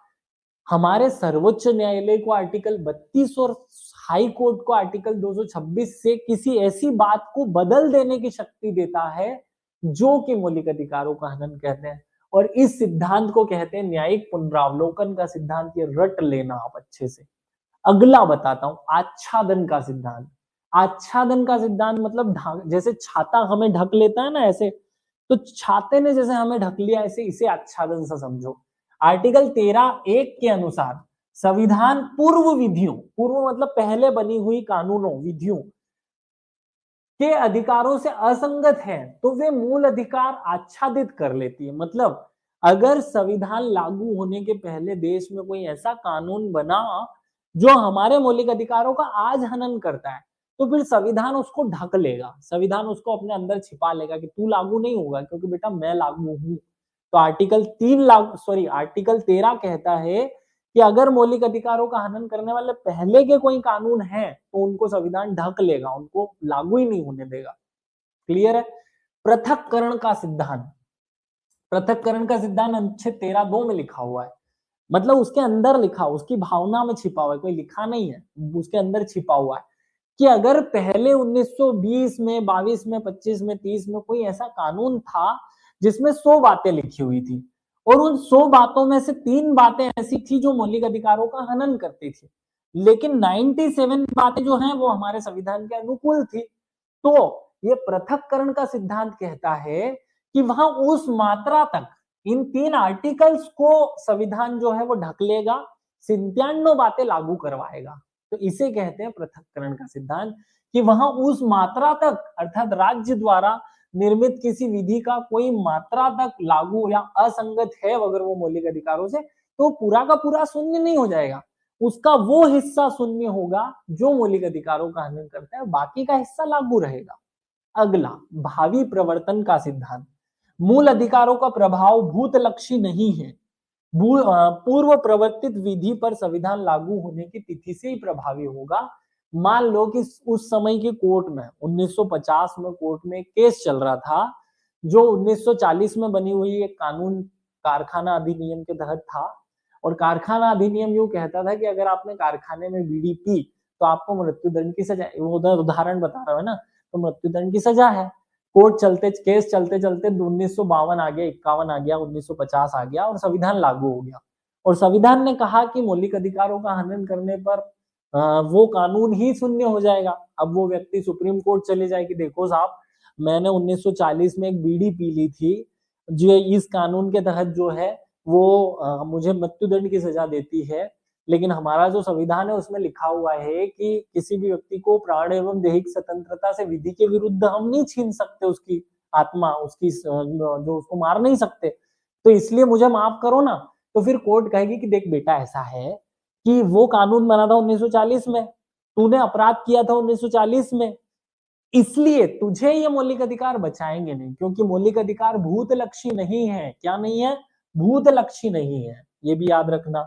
हमारे सर्वोच्च न्यायालय को आर्टिकल 32 और हाई कोर्ट को आर्टिकल 226 से किसी ऐसी बात को बदल देने की शक्ति देता है जो कि मौलिक अधिकारों का हनन कहते हैं। और इस सिद्धांत को कहते हैं न्यायिक पुनरावलोकन का सिद्धांत। ये रट लेना आप अच्छे से। अगला बताता हूं, आच्छादन का सिद्धांत। आच्छादन का सिद्धांत मतलब जैसे छाता हमें ढक लेता है ना, ऐसे, तो छाते ने जैसे हमें ढक लिया, ऐसे इसे आच्छादन से समझो। आर्टिकल 13(1) के अनुसार संविधान पूर्व विधियों, पूर्व मतलब पहले बनी हुई कानूनों, विधियों के अधिकारों से असंगत है तो वे मूल अधिकार आच्छादित कर लेती है। मतलब अगर संविधान लागू होने के पहले देश में कोई ऐसा कानून बना जो हमारे मौलिक अधिकारों का आज हनन करता है, तो फिर संविधान उसको ढक लेगा, संविधान उसको अपने अंदर छिपा लेगा कि तू लागू नहीं होगा, क्योंकि बेटा मैं लागू हूं। तो आर्टिकल 13 कहता है कि अगर मौलिक अधिकारों का हनन करने वाले पहले के कोई कानून हैं तो उनको संविधान ढक लेगा, उनको लागू ही नहीं होने देगा। क्लियर है? पृथक्करण का सिद्धांत, पृथक्करण का सिद्धांत अनुच्छेद 13(2) में लिखा हुआ है, मतलब उसके अंदर लिखा, उसकी भावना में छिपा हुआ है, कोई लिखा नहीं है, उसके अंदर छिपा हुआ है कि अगर पहले 1920 में, 22 में, 25 में, 30 में कोई ऐसा कानून था जिसमें 100 बातें लिखी हुई थी और उन 100 बातों में से 3 बातें ऐसी थी जो मौलिक अधिकारों का हनन करती थी, लेकिन 97 बातें जो हैं वो हमारे संविधान के अनुकूल थी, तो ये पृथक्करण का सिद्धांत कहता है कि वहां उस मात्रा तक इन 3 आर्टिकल्स को संविधान जो है वो ढक लेगा, 97 बातें लागू करवाएगा। तो इसे कहते हैं पृथक्करण का सिद्धांत, कि वहां उस मात्रा तक, अर्थात राज्य द्वारा निर्मित किसी विधि का कोई मात्रा तक लागू या असंगत है अगर वो मौलिक अधिकारों से, तो पूरा का पूरा शून्य नहीं हो जाएगा, उसका वो हिस्सा शून्य होगा जो मौलिक अधिकारों का हनन करता है, बाकी का हिस्सा लागू रहेगा। अगला, भावी प्रवर्तन का सिद्धांत। मूल अधिकारों का प्रभाव भूतलक्षी नहीं है, पूर्व प्रवर्तित विधि पर संविधान लागू होने की तिथि से ही प्रभावी होगा। मान लो कि उस समय की कोर्ट में 1950 में कोर्ट में केस चल रहा था जो 1940 में बनी हुई एक कानून कारखाना अधिनियम के तहत था, और कारखाना अधिनियम यूं कहता था कि अगर आपने कारखाने में बीड़ी पी तो आपको मृत्युदंड की सजा, वो उदाहरण बता रहा है ना, तो मृत्युदंड की सजा है। केस चलते चलते 1952 आ गया, 51 आ गया, 1950 आ गया और संविधान लागू हो गया, और संविधान ने कहा कि मौलिक अधिकारों का हनन करने पर वो कानून ही शून्य हो जाएगा। अब वो व्यक्ति सुप्रीम कोर्ट चले जाए कि देखो साहब, मैंने 1940 में एक बीड़ी पी ली थी, जो इस कानून के तहत जो है वो मुझे मृत्युदंड की सजा देती है, लेकिन हमारा जो संविधान है उसमें लिखा हुआ है कि किसी भी व्यक्ति को प्राण एवं दैहिक स्वतंत्रता से विधि के विरुद्ध हम नहीं छीन सकते, उसकी आत्मा, उसकी जो उसको मार नहीं सकते, तो इसलिए मुझे माफ करो ना। तो फिर कोर्ट कहेगी कि देख बेटा, ऐसा है कि वो कानून बना था 1940 में, तूने अपराध किया था 1940 में, इसलिए तुझे ये मौलिक अधिकार बचाएंगे नहीं, क्योंकि मौलिक अधिकार भूतलक्षी नहीं है। क्या नहीं है? भूतलक्षी नहीं है, ये भी याद रखना।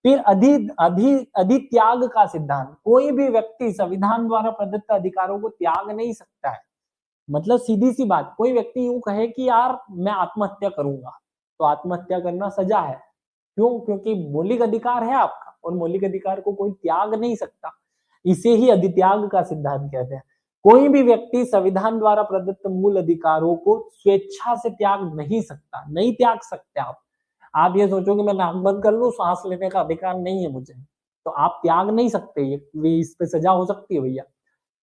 फिर अधित्याग का सिद्धांत। कोई भी व्यक्ति संविधान द्वारा प्रदत्त अधिकारों को त्याग नहीं सकता है। मतलब सीधी सी बात, कोई व्यक्ति यूं कहे कि यार मैं आत्महत्या करूंगा, तो आत्महत्या करना सजा है। क्यों? क्योंकि मौलिक अधिकार है आपका, और मौलिक अधिकार को कोई त्याग नहीं सकता। इसे ही अधित्याग का सिद्धांत कहते हैं। कोई भी व्यक्ति संविधान द्वारा प्रदत्त मूल अधिकारों को स्वेच्छा से त्याग नहीं सकता, नहीं त्याग सकते आप ये सोचो कि मैं नाक बंद कर लूं, सांस लेने का अधिकार नहीं है मुझे, तो आप त्याग नहीं सकते, ये इस पे सजा हो सकती है भैया।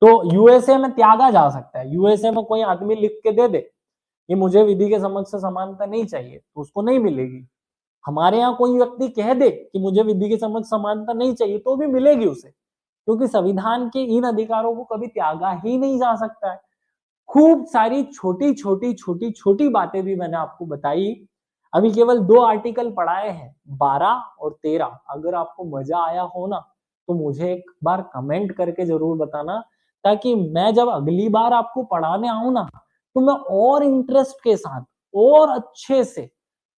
तो यूएसए में त्यागा जा सकता है, यूएसए में कोई आदमी लिख के दे दे कि मुझे विधि के समक्ष समानता नहीं चाहिए, तो उसको नहीं मिलेगी। हमारे यहाँ कोई व्यक्ति कह दे कि मुझे विधि के समक्ष समानता नहीं चाहिए, तो भी मिलेगी उसे, क्योंकि संविधान के इन अधिकारों को कभी त्यागा ही नहीं जा सकता है। खूब सारी छोटी छोटी छोटी छोटी बातें भी मैंने आपको बताई। अभी केवल 2 आर्टिकल पढ़ाए हैं, 12 और 13। अगर आपको मजा आया हो ना, तो मुझे एक बार कमेंट करके जरूर बताना, ताकि मैं जब अगली बार आपको पढ़ाने आऊं ना, तो मैं और इंटरेस्ट के साथ और अच्छे से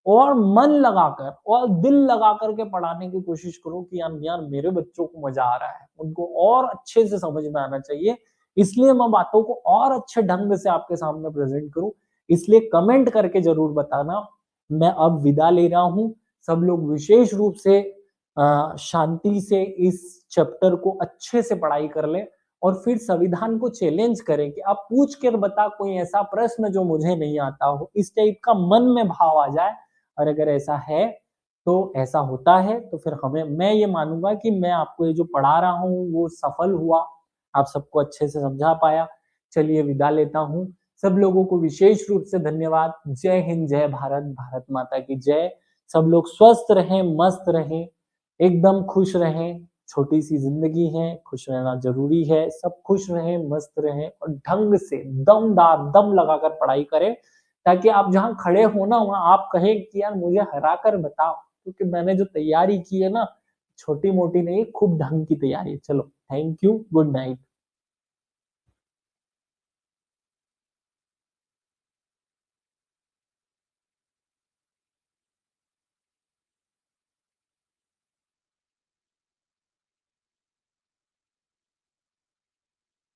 और मन लगाकर और दिल लगा करके पढ़ाने की कोशिश करूं कि यार मेरे बच्चों को मजा आ रहा है, उनको और अच्छे से समझ में आना चाहिए, इसलिए मैं बातों को और अच्छे ढंग से आपके सामने प्रेजेंट करूं। इसलिए कमेंट करके जरूर बताना। मैं अब विदा ले रहा हूं। सब लोग विशेष रूप से शांति से इस चैप्टर को अच्छे से पढ़ाई कर ले, और फिर संविधान को चैलेंज करें कि आप पूछ कर बता कोई ऐसा प्रश्न जो मुझे नहीं आता हो, इस टाइप का मन में भाव आ जाए। और अगर ऐसा है, तो ऐसा होता है, तो फिर मैं ये मानूंगा कि मैं आपको ये जो पढ़ा रहा हूँ वो सफल हुआ, आप सबको अच्छे से समझा पाया। चलिए विदा लेता हूँ। सब लोगों को विशेष रूप से धन्यवाद। जय हिंद, जय भारत, भारत माता की जय। सब लोग स्वस्थ रहें, मस्त रहें, एकदम खुश रहें। छोटी सी जिंदगी है, खुश रहना जरूरी है। सब खुश रहें, मस्त रहें, और ढंग से दम लगाकर पढ़ाई करें, ताकि आप जहां खड़े हो ना, वहां आप कहें कि यार मुझे हरा कर बताओ, क्योंकि मैंने जो तैयारी की है ना, छोटी मोटी नहीं, खूब ढंग की तैयारी। चलो, थैंक यू, गुड नाइट।